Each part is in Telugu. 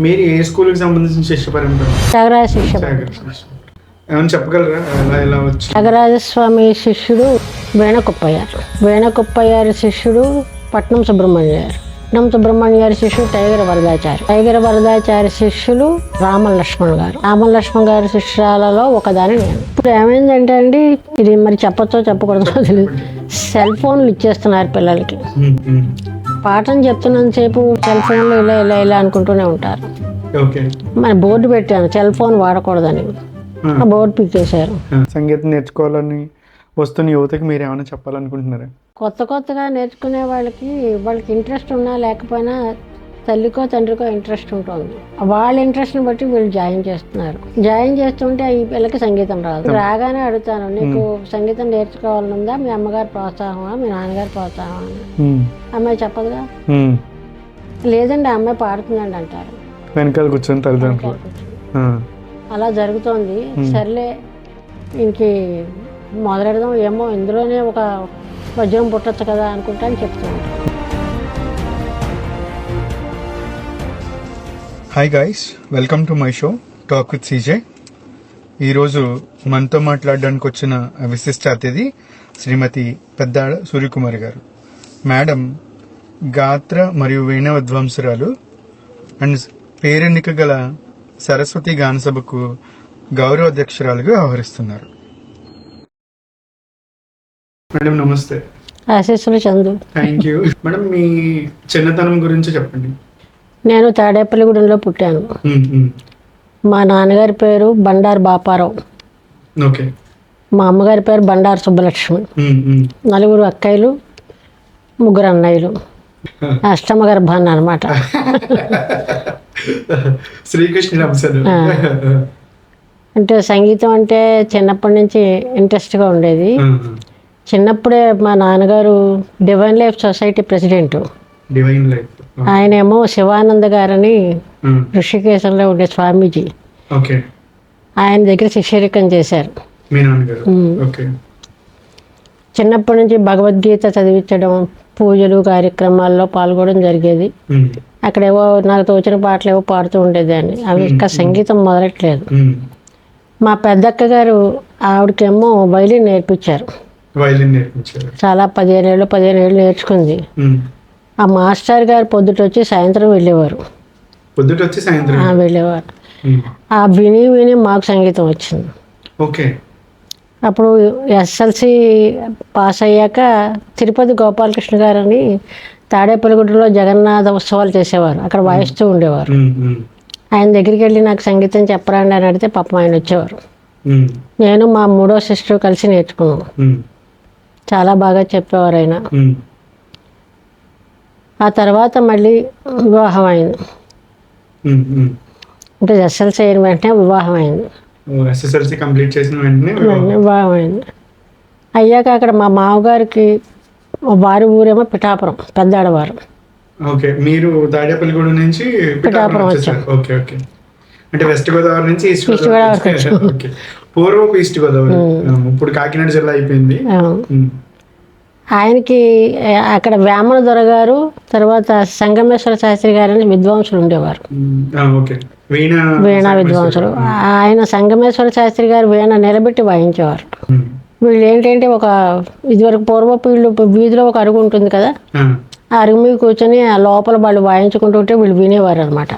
మీరు ఏ స్కూల్కి సంబంధించిన శిష్య పరంపర? త్యాగరాజ శిష్య ఏమైనా చెప్పగలరా ఎలా వచ్చి? త్యాగరాజస్వామి శిష్యుడు వేణకుప్పయ్యారు. వేణకుప్పయ్యారి శిష్యుడు పట్నం సుబ్రహ్మణ్యారి శిష్యుడు టైగర్ వరదాచారి శిష్యులు రామలక్ష్మణ్ గారి శిష్యురాలలో ఒకదాని నేను. ఇప్పుడు ఏమైందంటే అండి, ఇది మరి చెప్పచ్చో చెప్పకూడదో తెలియదు, సెల్ ఫోన్లు ఇచ్చేస్తున్నారు పిల్లలకి. పాఠం చెప్తున్నంతసేపు సెల్ ఫోన్లో ఇలా అనుకుంటూనే ఉంటారు. మరి బోర్డు పెట్టాను సెల్ ఫోన్ వాడకూడదని, ఆ బోర్డు పిక్కేశారు. సంగీతం నేర్చుకోవాలని వస్తున్న యువతకి మీరు ఏమైనా చెప్పాలనుకుంటున్నారా? కొత్తగా నేర్చుకునే వాళ్ళకి ఇంట్రెస్ట్ ఉన్నా లేకపోయినా తల్లికో తండ్రికో ఇంట్రెస్ట్ ఉంటుంది. వాళ్ళ ఇంట్రెస్ట్ని బట్టి వీళ్ళు జాయిన్ చేస్తుంటే ఈ పిల్లకి సంగీతం రాదు. రాగానే అడుగుతాను, నీకు సంగీతం నేర్చుకోవాలనుందా? మీ అమ్మగారి ప్రోత్సాహమా, మీ నాన్నగారి ప్రోత్సాహమా? అమ్మాయి చెప్పదుగా, లేదండి అమ్మాయి పాడుతుందండి అంటారు. వెనకాల కూర్చొని తల్లిదండ్రులు అలా జరుగుతోంది. సర్లే ఇంకే మొదలెడదాం, ఏమో ఇందులోనే ఒక వజ్రం పుట్టచ్చు కదా అనుకుంటా అని చెప్తూ ఉంటాను. Hi guys, welcome to my show talk with CJ. ఈరోజు మనతో మాట్లాడడానికి వచ్చిన విశిష్ట అతిథి శ్రీమతి పెద్దాడ సూర్యకుమారి గారు. మేడం గాత్ర మరియు వీణ విద్వాంసురాలు అండ్ పేరెన్నిక గల సరస్వతి గానసభకు గౌరవ అధ్యక్షురాలుగా వ్యవహరిస్తున్నారు. మేడం నమస్తే. ఆశీస్సులు చందు. Thank you. మేడం మీ చిన్నతనం గురించి చెప్పండి. నేను తాడేపల్లిగూడెంలో పుట్టాను. మా నాన్నగారి పేరు బండారు బాపారావు, మా అమ్మగారి పేరు బండారు సుబ్బలక్ష్మి. 4 అక్కయ్యలు, 3 అన్నయ్యలు. అష్టమ గర్భాన్ని అనమాట. శ్రీకృష్ణ అంటే సంగీతం అంటే చిన్నప్పటి నుంచి ఇంట్రెస్ట్గా ఉండేది. చిన్నప్పుడే మా నాన్నగారు డివైన్ లైఫ్ సొసైటీ ప్రెసిడెంట్. ఆయనేమో శివానంద గారని ఋషికేశంలో ఉండే స్వామీజీ, ఆయన దగ్గర శిష్యరికం చేశారు. చిన్నప్పటి నుంచి భగవద్గీత చదివించడం, పూజలు కార్యక్రమాల్లో పాల్గొనడం జరిగేది. అక్కడేవో నాకు తోచిన పాటలు ఏవో పాడుతూ ఉండేదాన్ని. అవి ఇంకా సంగీతం మొదలట్లేదు. మా పెద్దక్క గారు ఆవిడకేమో వైలిన్ నేర్పించారు. చాలా 15 ఏళ్ళు నేర్చుకుంది. ఆ మాస్టర్ గారు పొద్దుటొచ్చి సాయంత్రం వెళ్ళేవారు. ఆ విని మాకు సంగీతం వచ్చింది. అప్పుడు ఎస్ఎల్సి పాస్ అయ్యాక తిరుపతి గోపాలకృష్ణ గారని తాడేపల్లిగూడలో జగన్నాథ ఉత్సవాలు చేసేవారు, అక్కడ వాయిస్తూ ఉండేవారు. ఆయన దగ్గరికి వెళ్ళి నాకు సంగీతం చెప్పరండి అని అడిగితే పాపం ఆయన వచ్చేవారు. నేను మా 3వ సిస్టర్ కలిసి నేర్చుకున్నాం. చాలా బాగా చెప్పేవారు ఆయన. ఆ తర్వాత మళ్ళీ వివాహం అయింది. అంటే ఎస్ఎల్సీ అయిన వెంటనే వివాహం అయింది. వివాహం అయింది. అయ్యాక అక్కడ మా మామగారికి వారి ఊరేమో పిఠాపురం, పెద్దాడవారు. మీరు నుంచి పిఠాపురం వచ్చారు. అంటే వెస్ట్ గోదావరి నుంచి ఈస్ట్ గోదావరి. పూర్వపు ఈస్ట్ గోదావరి, ఇప్పుడు కాకినాడ జిల్లా అయిపోయింది. ఆయనకి అక్కడ వేమన దొర గారు, తర్వాత సంగమేశ్వర శాస్త్రి గారు అని విద్వాంసులు ఉండేవారు, వీణా విద్వాంసులు. ఆయన సంగమేశ్వర శాస్త్రి గారు వీణ నిలబెట్టి వాయించేవారు. వీళ్ళు ఏంటంటే ఇదివరకు పూర్వపు వీధిలో ఒక అరుగు ఉంటుంది కదా, ఆ అరుగు మీద కూర్చొని ఆ లోపల వాళ్ళు వాయించుకుంటుంటే వీళ్ళు వినేవారు అనమాట.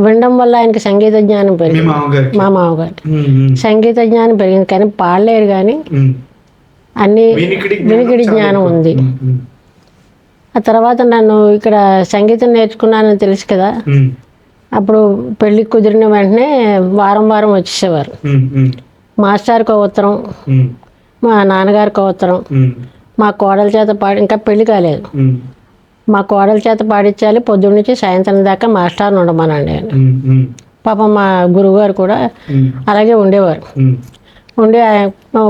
వినడం వల్ల ఆయనకి సంగీత జ్ఞానం పెరిగింది. మా మామగారికి సంగీత జ్ఞానం పెరిగింది, కానీ పాడలేరు, కానీ అన్ని వినికిడి జ్ఞానం ఉంది. ఆ తర్వాత నన్ను ఇక్కడ సంగీతం నేర్చుకున్నానని తెలుసు కదా, అప్పుడు పెళ్లి కుదిరిన వెంటనే వారం వచ్చేసేవారు. మాస్టర్కి ఉత్తరం, మా నాన్నగారికి ఉత్తరం, మా కోడల చేత ఇంకా పెళ్లి కాలేదు, మా కోడల చేత పాడించాలి, పొద్దున్న నుంచి సాయంత్రం దాకా మాస్టర్ని ఉండమనండి అని. పాపం మా గురువుగారు కూడా అలాగే ఉండేవారు. ఉండి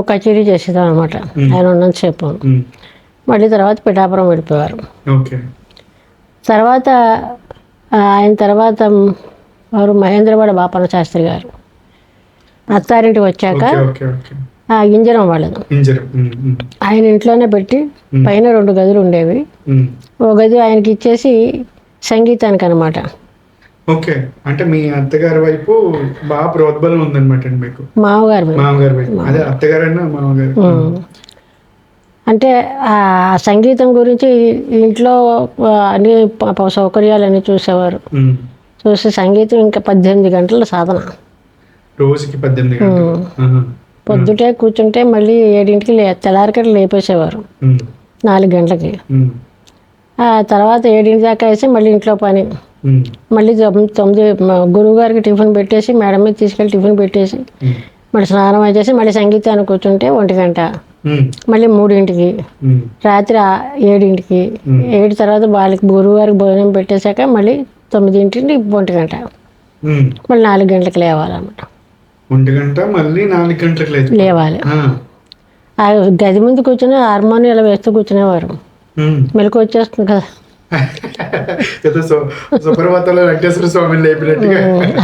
కచేరీ చేసేదాం అనమాట ఆయన ఉన్నంతసేపు. మళ్ళీ తర్వాత పిఠాపురం వెళ్ళిపోయారు. తర్వాత ఆయన తర్వాత వారు మహేంద్రవాడ బాపన్న శాస్త్రి గారు అత్తారింటికి వచ్చాక ఇంజరం వాళ్ళది. ఆయన ఇంట్లోనే పెట్టి పైన 2 గదులు ఉండేవి. ఓ గది ఆయనకి ఇచ్చేసి సంగీతానికి అనమాట. ఓకే, అంటే మీ అత్తగారి వైపు బాగా ప్రోద్బలం ఉందన్నమాట అండి మీకు. మామగారు మీద. మామగారి వైపు అదే అత్తగారైనా మామగారు. అంటే ఆ సంగీతం గురించి ఇంట్లో అన్ని సౌకర్యాలన్నీ చూసేవారు. చూసి సంగీతం ఇంకా 18 గంటల సాధన. రోజుకి 18 గంటలు. పొద్దుటే కూర్చుంటే మళ్ళీ 7ంటికి తెల్లారికట్లు లేపేసేవారు 4 గంటలకి. ఆ తర్వాత 7 దాకా వేసి మళ్ళీ ఇంట్లో పని. మళ్ళీ 9 గురువు గారికి టిఫిన్ పెట్టేసి మేడం మీద తీసుకెళ్ళి టిఫిన్ పెట్టేసి మళ్ళీ స్నానం చేసి మళ్ళీ సంగీతానికి కూర్చుంటే 1 గంట, మళ్ళీ 3ంటికి, రాత్రి 7ంటికి, 7 తర్వాత వాళ్ళకి గురువు గారికి భోజనం పెట్టేశాక మళ్ళీ 9ంటికి 1 గంట, మళ్ళీ 4 గంటలకు లేవాలన్నమాట. 1 గంట మళ్ళీ 4 గంటలకు లేవాలి. ఆ గది ముందు కూర్చొని హార్మోనియం ఇలా వేస్తూ కూర్చునేవారు. మెలకు వచ్చేస్తుంది కదా,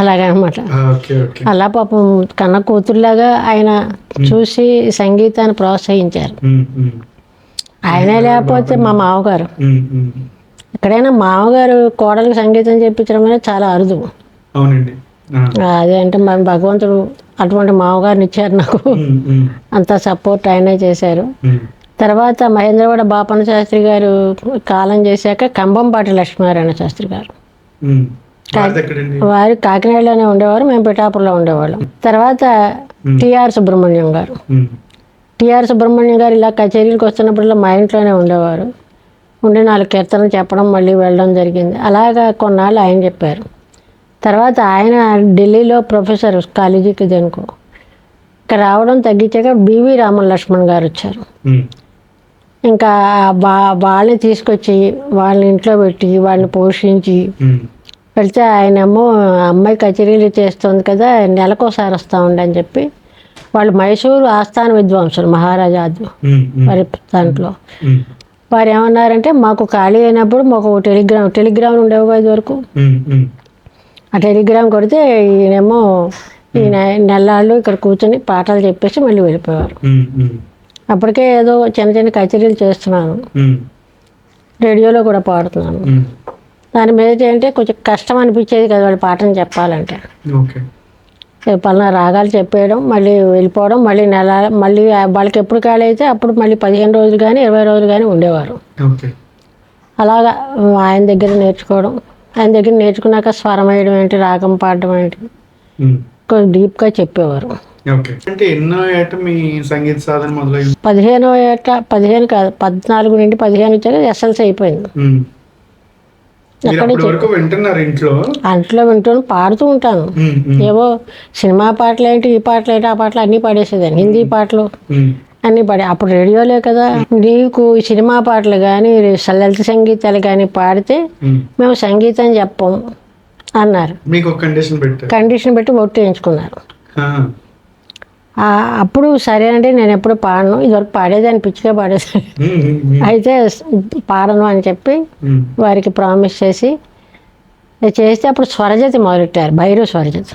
అలాగనమాట. అలా పాపం కన్న కూతురులాగా ఆయన చూసి సంగీతాన్ని ప్రోత్సహించారు. ఆయనే లేకపోతే మా మామగారు, ఎక్కడైనా మామగారు కోడలికి సంగీతం చెప్పించడం అనేది చాలా అరుదు. అదే అంటే మన భగవంతుడు అటువంటి మామగారిని ఇచ్చారు నాకు. అంత సపోర్ట్ ఆయనే చేశారు. తర్వాత మహేంద్రవాడ బాపన్న శాస్త్రి గారు కాలం చేశాక కంబంపాటి లక్ష్మీనారాయణ శాస్త్రి గారు, వారు కాకినాడలోనే ఉండేవారు, మేము పిఠాపురంలో ఉండేవాళ్ళం. తర్వాత టిఆర్ సుబ్రహ్మణ్యం గారు. టిఆర్ సుబ్రహ్మణ్యం గారు ఇలా కచేరీలకు వస్తున్నప్పుడల్లా మా ఇంట్లోనే ఉండేవారు. ఉండి 4 కీర్తనలు చెప్పడం, మళ్ళీ వెళ్ళడం జరిగింది. అలాగా కొన్నాళ్ళు ఆయన చెప్పారు. తర్వాత ఆయన ఢిల్లీలో ప్రొఫెసర్ కాలేజీకి దేనికో, ఇక్కడ రావడం తగ్గించాక బివి రామన్ లక్ష్మణ్ గారు వచ్చారు. ఇంకా వాళ్ళని తీసుకొచ్చి వాళ్ళని ఇంట్లో పెట్టి వాళ్ళని పోషించి వెళ్తే ఆయనేమో అమ్మాయి కచేరీలు చేస్తుంది కదా, నెలకోసారి వస్తూ ఉండని చెప్పి వాళ్ళు మైసూరు ఆస్థాన విద్వాంసులు మహారాజా వారి దాంట్లో వారు ఏమన్నారంటే, మాకు ఖాళీ అయినప్పుడు మాకు టెలిగ్రామ్ ఉండేవి ఇది వరకు. ఆ టెలిగ్రామ్ కొడితే ఈయనేమో ఈయన నెల్లాళ్ళు ఇక్కడ కూర్చొని పాటలు చెప్పేసి మళ్ళీ వెళ్ళిపోయారు. అప్పటికే ఏదో చిన్న చిన్న కచేరీలు చేస్తున్నాను, రేడియోలో కూడా పాడుతున్నాను. దాని మీద ఏంటంటే కొంచెం కష్టం అనిపించేది కదా వాళ్ళు పాటను చెప్పాలంటే. పలానా రాగాలు చెప్పేయడం, మళ్ళీ వెళ్ళిపోవడం, మళ్ళీ మళ్ళీ వాళ్ళకి ఎప్పుడు ఖాళీ అయితే అప్పుడు మళ్ళీ 15 రోజులు కానీ 20 రోజులు కానీ ఉండేవారు. అలాగా ఆయన దగ్గర నేర్చుకోవడం, ఆయన దగ్గర నేర్చుకున్నాక స్వరం వేయడం ఏంటి, రాగం పాడడం ఏంటి కొంచెం డీప్గా చెప్పేవారు. అంటే ఎన్నో ఏట మీ సంగీత సాధన మొదలైంది? 15వ ఏట, 15 కాదు 14 నుండి 15 వచ్చాక ఎస్ఎల్సీ అయిపోయింది. అంట్లో వింటూ పాడుతూ ఉంటాను. ఏవో సినిమా పాటలు ఏంటి, ఈ పాటలు ఏంటి, ఆ పాటలు అన్నీ పాడేసేదాన్ని. హిందీ పాటలు అన్నీ పాడే. అప్పుడు రేడియోలే కదా. నీకు సినిమా పాటలు కానీ లలిత సంగీతాలు కానీ పాడితే మేము సంగీతం చెప్పం అన్నారు. కండిషన్ పెట్టి ఒట్టు వేయించుకున్నారు. అప్పుడు సరే అంటే నేను ఎప్పుడు పాడను, ఇదివరకు పాడేదాన్ని, పిచ్చిగా పాడేదాన్ని. అయితే పాడను అని చెప్పి వారికి ప్రామిస్ చేస్తే అప్పుడు స్వరజతి మొదలెట్టారు, భైరవ స్వరజతి.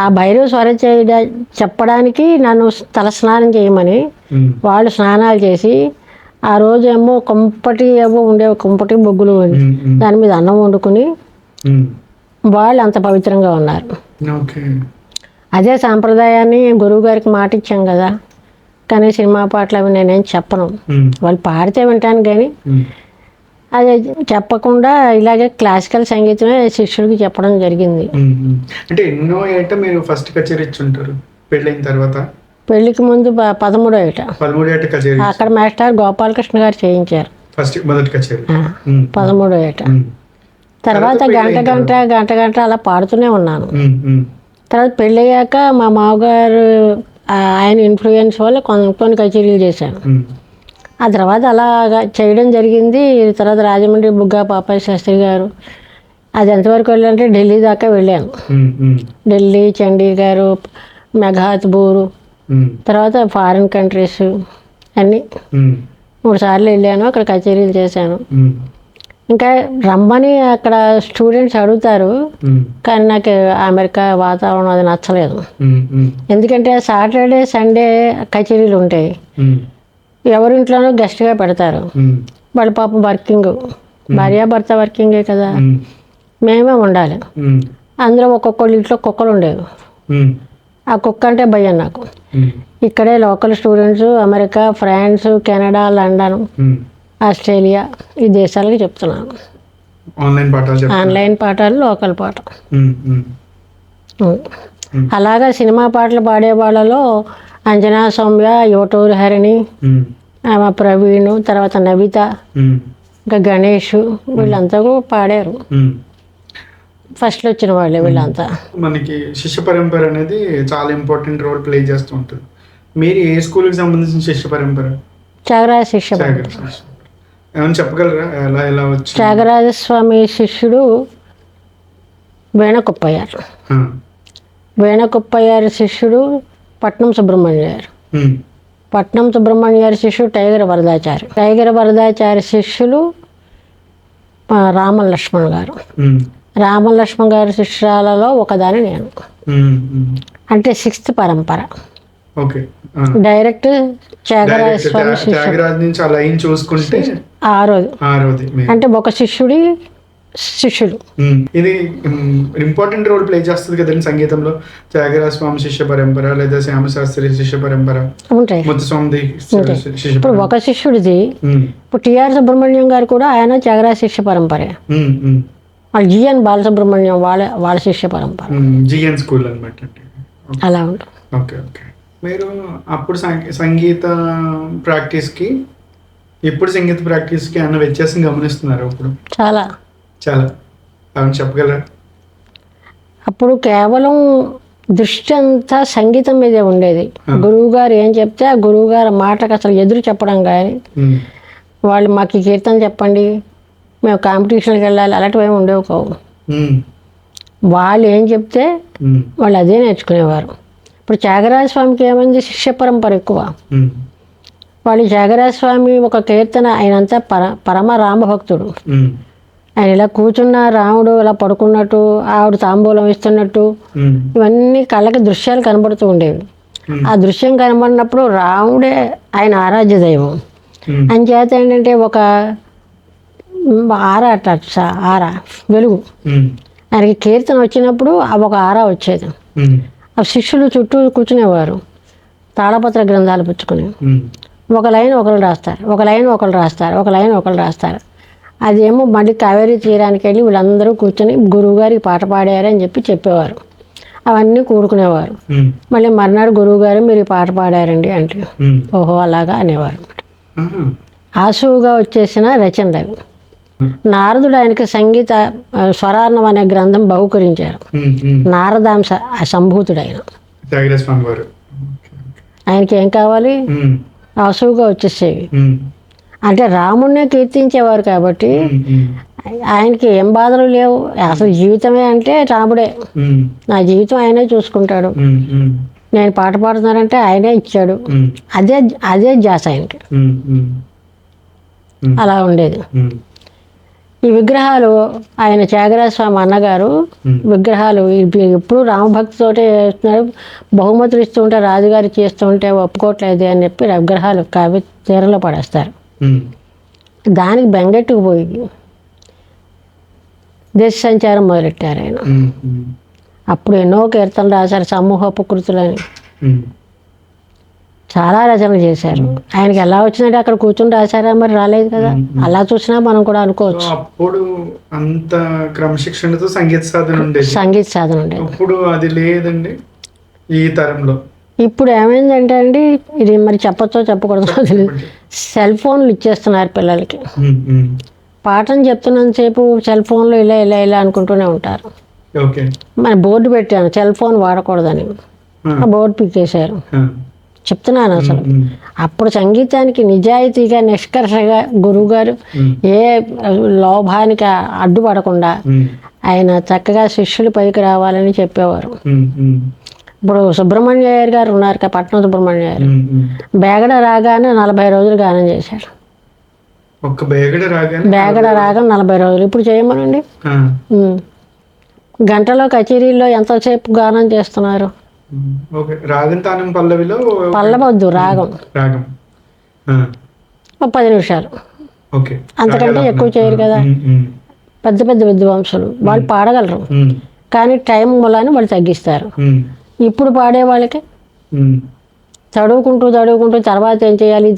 ఆ భైరవ స్వరజతి చెప్పడానికి నన్ను తలస్నానం చేయమని వాళ్ళు స్నానాలు చేసి, ఆ రోజు ఏమో ఏవో ఉండేవి, కుంపటి బొగ్గులు దాని మీద అన్నం వండుకుని వాళ్ళు అంత పవిత్రంగా ఉన్నారు. అదే సాంప్రదాయాన్ని గురువు గారికి మాట ఇచ్చాం కదా. కానీ సినిమా పాటలు అవి నేనేం చెప్పను, వాళ్ళు పాడితే వింటాను కానీ అదే చెప్పకుండా ఇలాగే క్లాసికల్ సంగీతమే శిష్యుడికి చెప్పడం జరిగింది. అంటే ఎన్నో ఏట మీరు ఫస్ట్ కచేరీ ఇచ్చుంటారు పెళ్ళైన తర్వాత? పెళ్లికి ముందు 13వ ఏట కచేరీ అక్కడ మాస్టర్ గోపాలకృష్ణ గారు చేయించారు. మొదటి కచేరీ 13వ ఏట. తర్వాత గంట అలా పాడుతూనే ఉన్నాను. తర్వాత పెళ్ళయ్యాక మా మామగారు ఆయన ఇన్ఫ్లుయెన్స్ వల్ల కొన్ని కచేరీలు చేశాను. ఆ తర్వాత అలాగా చేయడం జరిగింది. తర్వాత రాజమండ్రి బుగ్గా పాపయ్య శాస్త్రి గారు, అది ఎంతవరకు వెళ్ళాలంటే ఢిల్లీ దాకా వెళ్ళాను. ఢిల్లీ, చండీగఢ్, మెఘాత్పూర్, తర్వాత ఫారిన్ కంట్రీస్ అన్నీ 3 సార్లు వెళ్ళాను. అక్కడ కచేరీలు చేశాను. ఇంకా రమ్మని అక్కడ స్టూడెంట్స్ అడుగుతారు, కానీ నాకు అమెరికా వాతావరణం అది నచ్చలేదు. ఎందుకంటే సాటర్డే సండే కచేరీలు ఉంటాయి, ఎవరింట్లోనూ గెస్ట్గా పెడతారు. వాళ్ళ పాపం వర్కింగ్, భార్యాభర్త వర్కింగే కదా. మేమే ఉండాలి. ఉమ్, అందులో ఒక్కొక్కళ్ళ ఇంట్లో కుక్కలు ఉండేవి. ఉమ్, ఆ కుక్క అంటే భయం నాకు. ఉమ్, ఇక్కడే local students America, France, Canada, London, um. Australia ఈ దేశాలకు చెప్తున్నాను. ఆన్లైన్ పాఠాలు చెప్తున్నారు. ఆన్లైన్ పాఠాలు, లోకల్ పాఠం. ఉమ్, ఉమ్, అలాగా సినిమా పాటలు పాడే వాళ్ళలో అంజనా సౌమ్య, యువటూరు హరిణి, ఉమ్, ప్రవీణ్, తర్వాత నవిత, ఉమ్, ఇంకా గణేష్, వీళ్ళంతా కూడా పాడారు. ఉమ్. ఫస్ట్లో వచ్చిన వాళ్ళే వీళ్ళంతా. మనకి శిష్య పరంపర అనేది చాలా ఇంపార్టెంట్ రోల్ ప్లే చేస్తూ ఉంటుంది. మీరు ఏ స్కూల్కి సంబంధించిన శిష్య పరంపర? త్యాగరాజ శిష్య త్యాగరాజ శిష్య. ఏమైనా చెప్పగలరా ఎలా ఎలా వచ్చి? త్యాగరాజస్వామి శిష్యుడు వేణకుప్పయ్యారు. వేణకుప్పయ్యారి శిష్యుడు పట్నం సుబ్రహ్మణ్య గారు. పట్నం సుబ్రహ్మణ్య గారి శిష్యుడు టైగర్ వరదాచారి. టైగర్ వరదాచారి శిష్యులు రామ లక్ష్మణ్ గారు. రామ లక్ష్మణ్ గారి శిష్యురాలలో ఒకదాని నేను. అంటే 6th పరంపర. ఓకే. డైరెక్ట్ త్యాగరాజ స్వామి త్యాగరాజ నుంచి ఆ లైన్ చూసుకుంటే ఆరోది అంటే ఒక శిష్యుడి శిష్యులు. ఇది ఇంపార్టెంట్ రోల్ ప్లే చేస్తుంది కదండి సంగీతంలో. త్యాగరాజ స్వామి శిష్య పరంపర లేదా శ్యామశాస్త్రి శిష్య పరంపర ఉంటాయి. ముత్తుస్వామి శిష్య. ఇప్పుడు ఒక శిష్యుడిది ఇప్పుడు టిఆర్ సుబ్రహ్మణ్యం గారు కూడా ఆయన త్యాగరాజ శిష్య పరంపరే. వాళ్ళు జిఎన్ బాలసుబ్రహ్మణ్యం వాళ్ళ శిష్య పరంపర. జిఎన్ స్కూల్ అనమాట. అలా ఉంటుంది. Okay okay. మీరు అప్పుడు సంగీత ప్రాక్టీస్కి ఇప్పుడు సంగీత ప్రాక్టీస్కి అన్న వ్యత్యాసం గమనిస్తున్నారు? ఇప్పుడు చాలా చాలా అవును చెప్పగలరా? అప్పుడు కేవలం దృష్టి అంతా సంగీతం మీదే ఉండేది. గురువు గారు ఏం చెప్తే ఆ గురువు గారి మాటకు అసలు ఎదురు చెప్పడం కానీ, వాళ్ళు మాకు ఈ కీర్తన చెప్పండి, మేము కాంపిటీషన్కి వెళ్ళాలి, అలాంటివి ఏమి ఉండేవి కావు. వాళ్ళు ఏం చెప్తే వాళ్ళు అదే నేర్చుకునేవారు. ఇప్పుడు త్యాగరాజ స్వామికి ఏమైంది, శిష్య పరంపర ఎక్కువ. వాళ్ళు త్యాగరాజ స్వామి ఒక కీర్తన, ఆయనంతా పరమ రామభక్తుడు. ఆయన ఇలా కూర్చున్న రాముడు ఇలా పడుకున్నట్టు, ఆవిడ తాంబూలం ఇస్తున్నట్టు, ఇవన్నీ కళ్ళకి దృశ్యాలు కనబడుతూ ఉండేవి. ఆ దృశ్యం కనబడినప్పుడు రాముడే ఆయన ఆరాధ్య దైవం. అంచేత ఏంటంటే ఒక ఆరా వెలుగు, ఆయనకి కీర్తన వచ్చినప్పుడు ఒక ఆరా వచ్చేది. ఆ శిష్యులు చుట్టూ కూర్చునేవారు తాళపత్ర గ్రంథాలు పుచ్చుకుని. ఒక లైన్ ఒకరు రాస్తారు, ఒక లైన్ ఒకరు రాస్తారు, ఒక లైన్ ఒకరు రాస్తారు. అదేమో మళ్ళీ కావేరీ తీరానికి వెళ్ళి వీళ్ళందరూ కూర్చొని గురువుగారికి పాట పాడారని చెప్పేవారు. అవన్నీ కూడుకునేవారు. మళ్ళీ మర్నాడు గురువుగారు మీరు ఈ పాట పాడారండి అంటే ఓహో అలాగా అనేవారు. ఆసువుగా వచ్చేసిన రచనలు. నారదుడు ఆయనకి సంగీత స్వరార్ణం అనే గ్రంథం బహుకరించారు. నారదాంశ సంభూతుడు ఆయన. ఆయనకి ఏం కావాలి, ఆసువుగా వచ్చేసేవి. అంటే రాముడినే కీర్తించేవారు కాబట్టి ఆయనకి ఏం బాధలు లేవు. అసలు జీవితమే అంటే రాముడే, నా జీవితం ఆయనే చూసుకుంటాడు, నేను పాట పాడుతున్నానంటే ఆయనే ఇచ్చాడు, అదే అదే జాస ఆయనకి. అలా ఉండేది. ఈ విగ్రహాలు ఆయన త్యాగరాజ స్వామి అన్నగారు విగ్రహాలు ఎప్పుడు రామభక్తితోటే చేస్తున్నారు. బహుమతులు ఇస్తూ ఉంటే రాజుగారు చేస్తూ ఉంటే ఒప్పుకోవట్లేదు అని చెప్పి విగ్రహాలు కావ్య తీరంలో పడేస్తారు. దానికి బెంగెట్టుకు పోయి దేశ సంచారం మొదలెట్టారు ఆయన. అప్పుడు ఎన్నో కీర్తనలు రాశారు, సమూహపు కృతులని చాలా రచనలు చేశారు. ఆయనకి ఎలా వచ్చిందంటే అక్కడ కూర్చొని రాశారా, మరి రాలేదు కదా. అలా చూసినా మనం కూడా అనుకోవచ్చు. అప్పుడు అంత క్రమశిక్షణతో సంగీత సాధన ఉండేది. ఇప్పుడు అది లేదండి ఈ తరంలో. ఇప్పుడు ఏమైందంటే అండి, ఇది మరి చెప్పచ్చో చెప్పకూడదో తెలియదు, సెల్ ఫోన్లు ఇచ్చేస్తున్నారు పిల్లలకి. పాఠం చెప్తున్నంతసేపు సెల్ ఫోన్లో ఇలా ఇలా ఇలా అనుకుంటూనే ఉంటారు. మన బోర్డు పెట్టాను సెల్ ఫోన్ వాడకూడదని, ఆ బోర్డు పిక్కేశారు. చెప్తున్నాను అసలు అప్పుడు సంగీతానికి నిజాయితీగా నిష్కర్షగా గురువుగారు ఏ లోభానికి అడ్డుపడకుండా ఆయన చక్కగా శిష్యులు పైకి రావాలని చెప్పేవారు. ఇప్పుడు సుబ్రహ్మణ్య అయ్యర్ గారు ఉన్నారు కదా, పట్నం సుబ్రహ్మణ్య అయ్యర్, బేగడ రాగానే 40 రోజులు గానం చేశారు. బేగడ రాగం 40 రోజులు. ఇప్పుడు చేయమనండి, గంటలో కచేరీల్లో ఎంతసేపు గానం చేస్తున్నారు. పల్లవద్దు, రాగం 10 నిమిషాలు, అంతకంటే ఎక్కువ చేయరు కదా. పెద్ద పెద్ద విద్వాంసులు వాళ్ళు పాడగలరు, కానీ టైం మూలాన్ని వాళ్ళు తగ్గిస్తారు. ఇప్పుడు పాడే వాళ్ళకి చదువుకుంటూ తర్వాత ఏం చేయాలి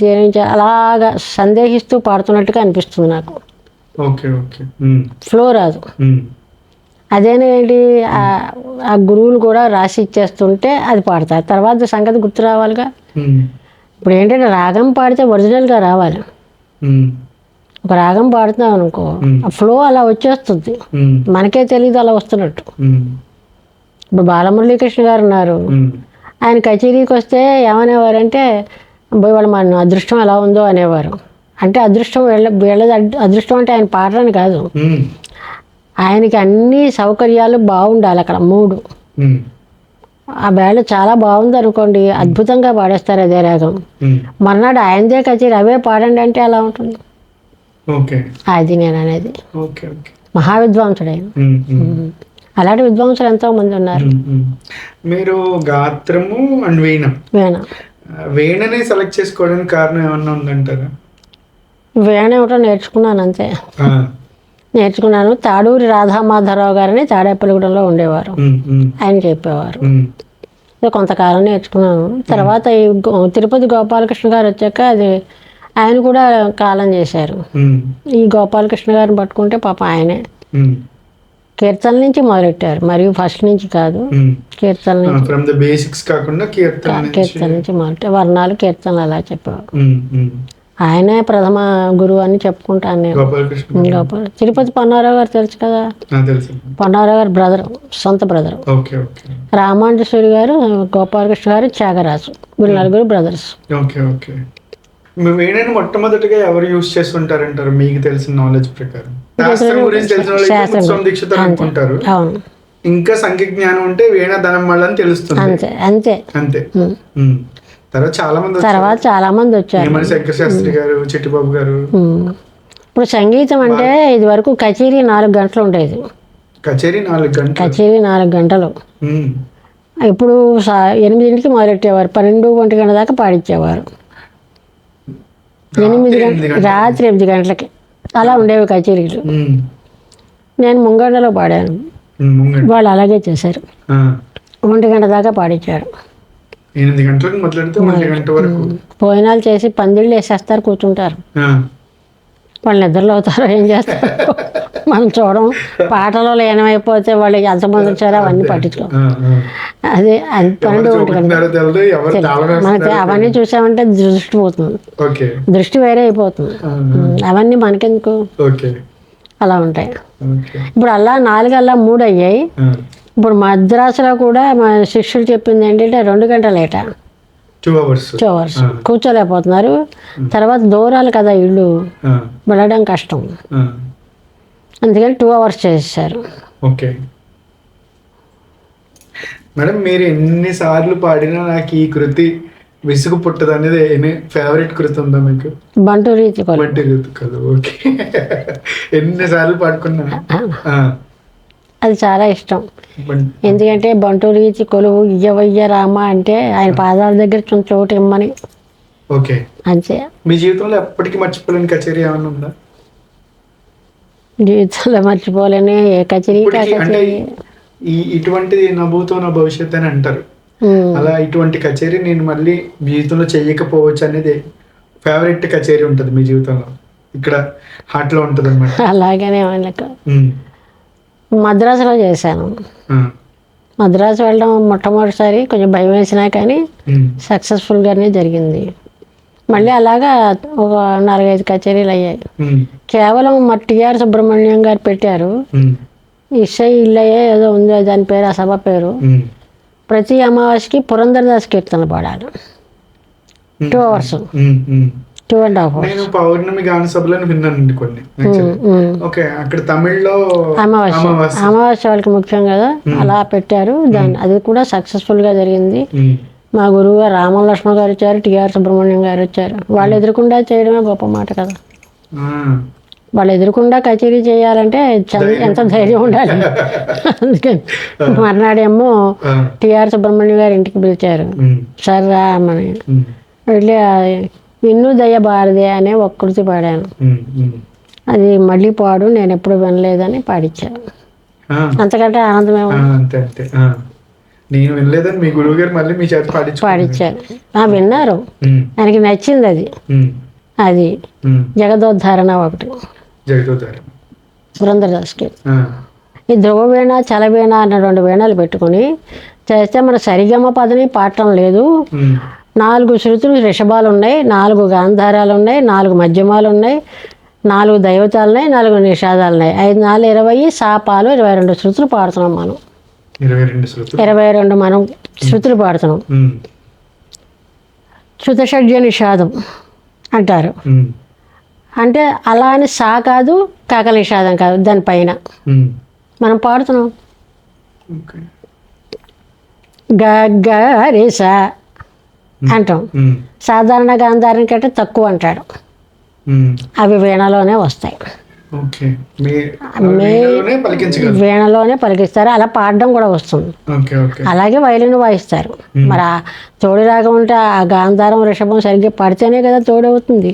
అలాగా సందేహిస్తూ పాడుతున్నట్టుగా అనిపిస్తుంది నాకు. ఫ్లో రాదు. అదేనేంటి ఆ గురువులు కూడా రాసి ఇచ్చేస్తుంటే అది పాడతారు, తర్వాత సంగతి గుర్తు రావాలిగా. ఇప్పుడు ఏంటంటే రాగం పాడితే ఒరిజినల్గా రావాలి. ఒక రాగం పాడుతున్నాం అనుకో, ఆ ఫ్లో అలా వచ్చేస్తుంది, మనకే తెలియదు అలా వస్తున్నట్టు. ఇప్పుడు బాలమురళీకృష్ణ గారు ఉన్నారు, ఆయన కచేరీకి వస్తే ఏమనేవారంటే వాళ్ళ మన అదృష్టం ఎలా ఉందో అనేవారు. అంటే అదృష్టం వీళ్ళ అదృష్టం అంటే ఆయన పాడరని కాదు, ఆయనకి అన్ని సౌకర్యాలు బాగుండాలి అక్కడ. మూడు ఆ వేళ చాలా బాగుంది అనుకోండి, అద్భుతంగా పాడేస్తారు అదే రాగం. మర్నాడు ఆయనదే కచేరీ అవే పాడండి అంటే ఎలా ఉంటుంది? అది నేను అనేది. మహావిద్వాంసుడు ఆయన. అలాంటి విద్వాంసులు ఎంతో మంది ఉన్నారు. మీరు గాత్రము అండ్ వీణ వీణనే సెలెక్ట్ చేసుకోవడానికి కారణం ఏమన్నా ఉందంటారా? వీణ ఏమిటో నేర్చుకున్నాను అంతే. నేర్చుకున్నాను. తాడూరి రాధామాధవరావు గారని తాడేపల్లిగూడెంలో ఉండేవారు, ఆయన చెప్పేవారు. కొంతకాలం నేర్చుకున్నాను. తర్వాత ఈ తిరుపతి గోపాలకృష్ణ గారు వచ్చాక అది ఆయన కూడా కాలం చేశారు. ఈ గోపాలకృష్ణ గారిని పట్టుకుంటే పాప ఆయనే కీర్తనల నుంచి మొదలెట్టారు, మరియు ఫస్ట్ నుంచి కాదు, కీర్తనల నుంచి మొదలెట్టే వర్ణాలు కీర్తనలు అలా చెప్పేవారు. ఆయనే ప్రథమ గురువు అని చెప్పుకుంటాను నేను. తిరుపతి పన్నారావు గారు తెలుసు కదా, పన్నారావు గారు బ్రదర్, సొంత బ్రదర్. రామాంజేశ్వరి గారు, గోపాలకృష్ణ గారు, త్యాగరాజు, వీళ్ళు నలుగురు బ్రదర్స్. వీణని మొట్టమొదటిగా ఎవరు యూజ్ చేస్తుంటారంటారు మీకు తెలిసిన నాలెడ్జ్ ప్రకారం? అనుకుంటారు. ఇంకా సంఖ్య జ్ఞానం ఉంటే వీణ ధనం వాళ్ళని తెలుస్తుంది. అంతే అంతే. తర్వాత చాలా మంది వచ్చారు, శంకర శాస్త్రి గారు, చిట్టిబాబు గారు. ఇప్పుడు సంగీతం అంటే ఇది వరకు కచేరీ 4 గంటలు ఉండేది. కచేరీ 4 గంటలు. ఇప్పుడు 8 మొదలెట్టేవారు, 12 గంటల దాకా పాడించేవారు. 8 రాత్రి 8 గంటలకి అలా ఉండేవి కచేరీలు. నేను ముంగండలో పాడాను, వాళ్ళు అలాగే చేశారు. 1 గంట దాకా పాడించారు. 8 గంటలకు మొదలెడితే 1 గంట వరకు భోజనాలు చేసి పందిళ్ళు వేసేస్తారు, కూర్చుంటారు. వాళ్ళు నిద్రలో అవుతారో ఏం చేస్తారు మనం చూడం. పాటలో లీనమైపోతే వాళ్ళు ఎంతమంది వచ్చారో అవన్నీ పట్టించుకో. అదే 12 మనకి అవన్నీ చూసామంటే దృష్టి పోతుంది, దృష్టి వేరే అయిపోతుంది. అవన్నీ మనకెందుకు, అలా ఉంటాయి. ఇప్పుడు అలా 4 అలా 3 అయ్యాయి. ఇప్పుడు మద్రాసులో కూడా మా శిష్యులు చెప్పింది ఏంటంటే 2 గంటలేట, 2 అవర్స్ కూర్చోలేకపోతున్నారు. తర్వాత దూరాలు కదా ఇల్లు, వెళ్ళడం కష్టం, అందుకని 2 అవర్స్ చేసేసారు. ఓకే మేడం, మీరు ఎన్నిసార్లు పాడినా నాకు ఈ కృతి విసుగు పుట్టదు అనేది ఫేవరెట్ కృతి ఉందా మీకు? బంటు రీతి కలు. ఓకే, ఎన్నిసార్లు పాడుకున్నా అది చాలా ఇష్టం. ఎందుకంటే బంటు రీతి కొలువు ఇయ్యవయ్య రామ అంటే ఆయన పాదాల దగ్గర చోటు ఇమ్మని. ఓకే, అంతే. మీ జీవితంలో ఎప్పటికీ మర్చిపోలేని కచేరీ ఏమన్నా ఉందా? జీవితంలో మర్చిపోలేని ఏ కచేరీ ఇటువంటిది నా భూతో నా భవిష్యత్ అని అంటారు, అలా ఇటువంటి కచేరీ నేను మళ్ళీ జీవితంలో చెయ్యకపోవచ్చు అనేది ఫేవరెట్ కచేరీ ఉంటుంది మీ జీవితంలో, ఇక్కడ హార్ట్ లో ఉంటుంది అన్నమాట? అలాగనే వాళ్ళకు మద్రాసులో చేశాను. మద్రాసు వెళ్ళడం మొట్టమొదటిసారి కొంచెం భయం వేసినా కానీ సక్సెస్ఫుల్గానే జరిగింది. మళ్ళీ అలాగా ఒక 4-5 కచేరీలు అయ్యాయి. కేవలం మా టిఆర్ సుబ్రహ్మణ్యం గారు పెట్టారు, ఇసై ఇల్లయ్యే ఏదో ఉంది దాని పేరు, ఆ సభ పేరు. ప్రతి అమావాస్యకి పురంధరదాస్ కీర్తన పాడాలి, 2 అవర్స్, 2.5 hours. నేను పౌర్ణమి గాన సభలను విన్నానండి కొన్ని. ఓకే, అక్కడ తమిళ్లో అమావాస్య వాళ్ళకి ముఖ్యం కదా, అలా పెట్టారు. అది కూడా సక్సెస్ఫుల్ గా జరిగింది. మా గురువు గారు రామం లక్ష్మణ్ గారు వచ్చారు, టిఆర్ సుబ్రహ్మణ్యం గారు వచ్చారు. వాళ్ళు ఎదురుకుండా చేయడమే గొప్ప మాట కదా. వాళ్ళు ఎదురుకుండా కచేరీ చేయాలంటే ఎంత ధైర్యం ఉండాలి. అందుకని మర్నాడేమో టిఆర్ సుబ్రహ్మణ్యం గారు ఇంటికి పిలిచారు, సార్ రామని వెళ్ళి ఇన్ను దయ భారదే అనే ఒక కృతి పాడాను. అది మళ్ళీ పాడు, నేను ఎప్పుడు వినలేదని పాడించాను. అంతకంటే ఆనందమే అంతే అంతే. నేను వినలేదని మీ గురువు గారు మళ్ళీ మీ చేత పాడించాను. విన్నారు, ఆయనకి నచ్చింది అది. అది జగదోద్ధారణ ఒకటి, జగదోద్ధారణ పురంధరదాస్కి. ఈ ధ్రువవీణ చలవీణ అన్న 2 వీణాలు పెట్టుకుని చేస్తే మన సరిగమ పదని పాడటం లేదు. 4 శృతులు రిషభాలు ఉన్నాయి, 4 గాంధారాలు ఉన్నాయి, 4 మధ్యమాలు ఉన్నాయి, 4 దైవతాలు ఉన్నాయి, 4 నిషాదాలు ఉన్నాయి. 5 4 20 సాపాలు 22 శృతులు పాడుతున్నాం మనం. 22 మనం శృతులు పాడుతున్నాం. శృతషడ్జ నిషాదం అంటారు. అంటే అలా అని సా కాదు, కాకల నిషాదం కాదు, దానిపైన మనం పాడుతున్నాం. గరిసా అంటాం. సాధారణ గాంధారం కంటే తక్కువ అంటాడు. అవి వీణలోనే వస్తాయి, వీణలోనే పలికిస్తారు. అలా పాడడం కూడా వస్తుంది. అలాగే వైలిన్ వాయిస్తారు. మరి ఆ తోడి రాగం ఉంటే ఆ గాంధారం రిషభం సరిగ్గా పడితేనే కదా తోడు అవుతుంది.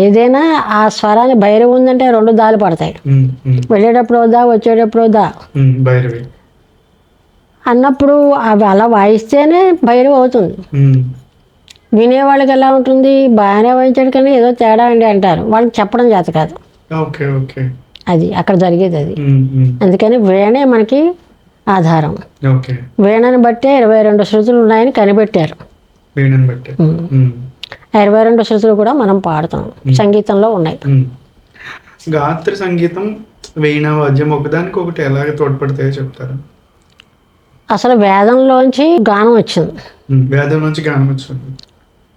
ఏదైనా ఆ స్వరాన్ని భైరవి ఉందంటే 2 దాలు పడతాయి. వెళ్ళేటప్పుడు దా, వచ్చేటప్పుడు దా అన్నప్పుడు అవి అలా వాయిస్తేనే భైరవి అవుతుంది. వినేవాళ్ళకి ఎలా ఉంటుంది, బాగానే వాయించాడు కానీ ఏదో తేడా అండి అంటారు. వాళ్ళకి చెప్పడం చేత కాదు. అది అక్కడ జరిగేది అది. అందుకని వీణే మనకి ఆధారం. వీణని బట్టే 22 శృతులు ఉన్నాయని కనిపెట్టారు. 22 శృతులు కూడా మనం పాడుతాం, సంగీతంలో ఉన్నాయి. గాత్ర సంగీతం, వీణ వాద్యం ఒకదానికి ఒకటి ఎలాగ తోడ్పడతాయో చెప్తారు. అసలు వేదంలోంచి గానం వచ్చింది. వేదం నుంచి గానం వచ్చింది.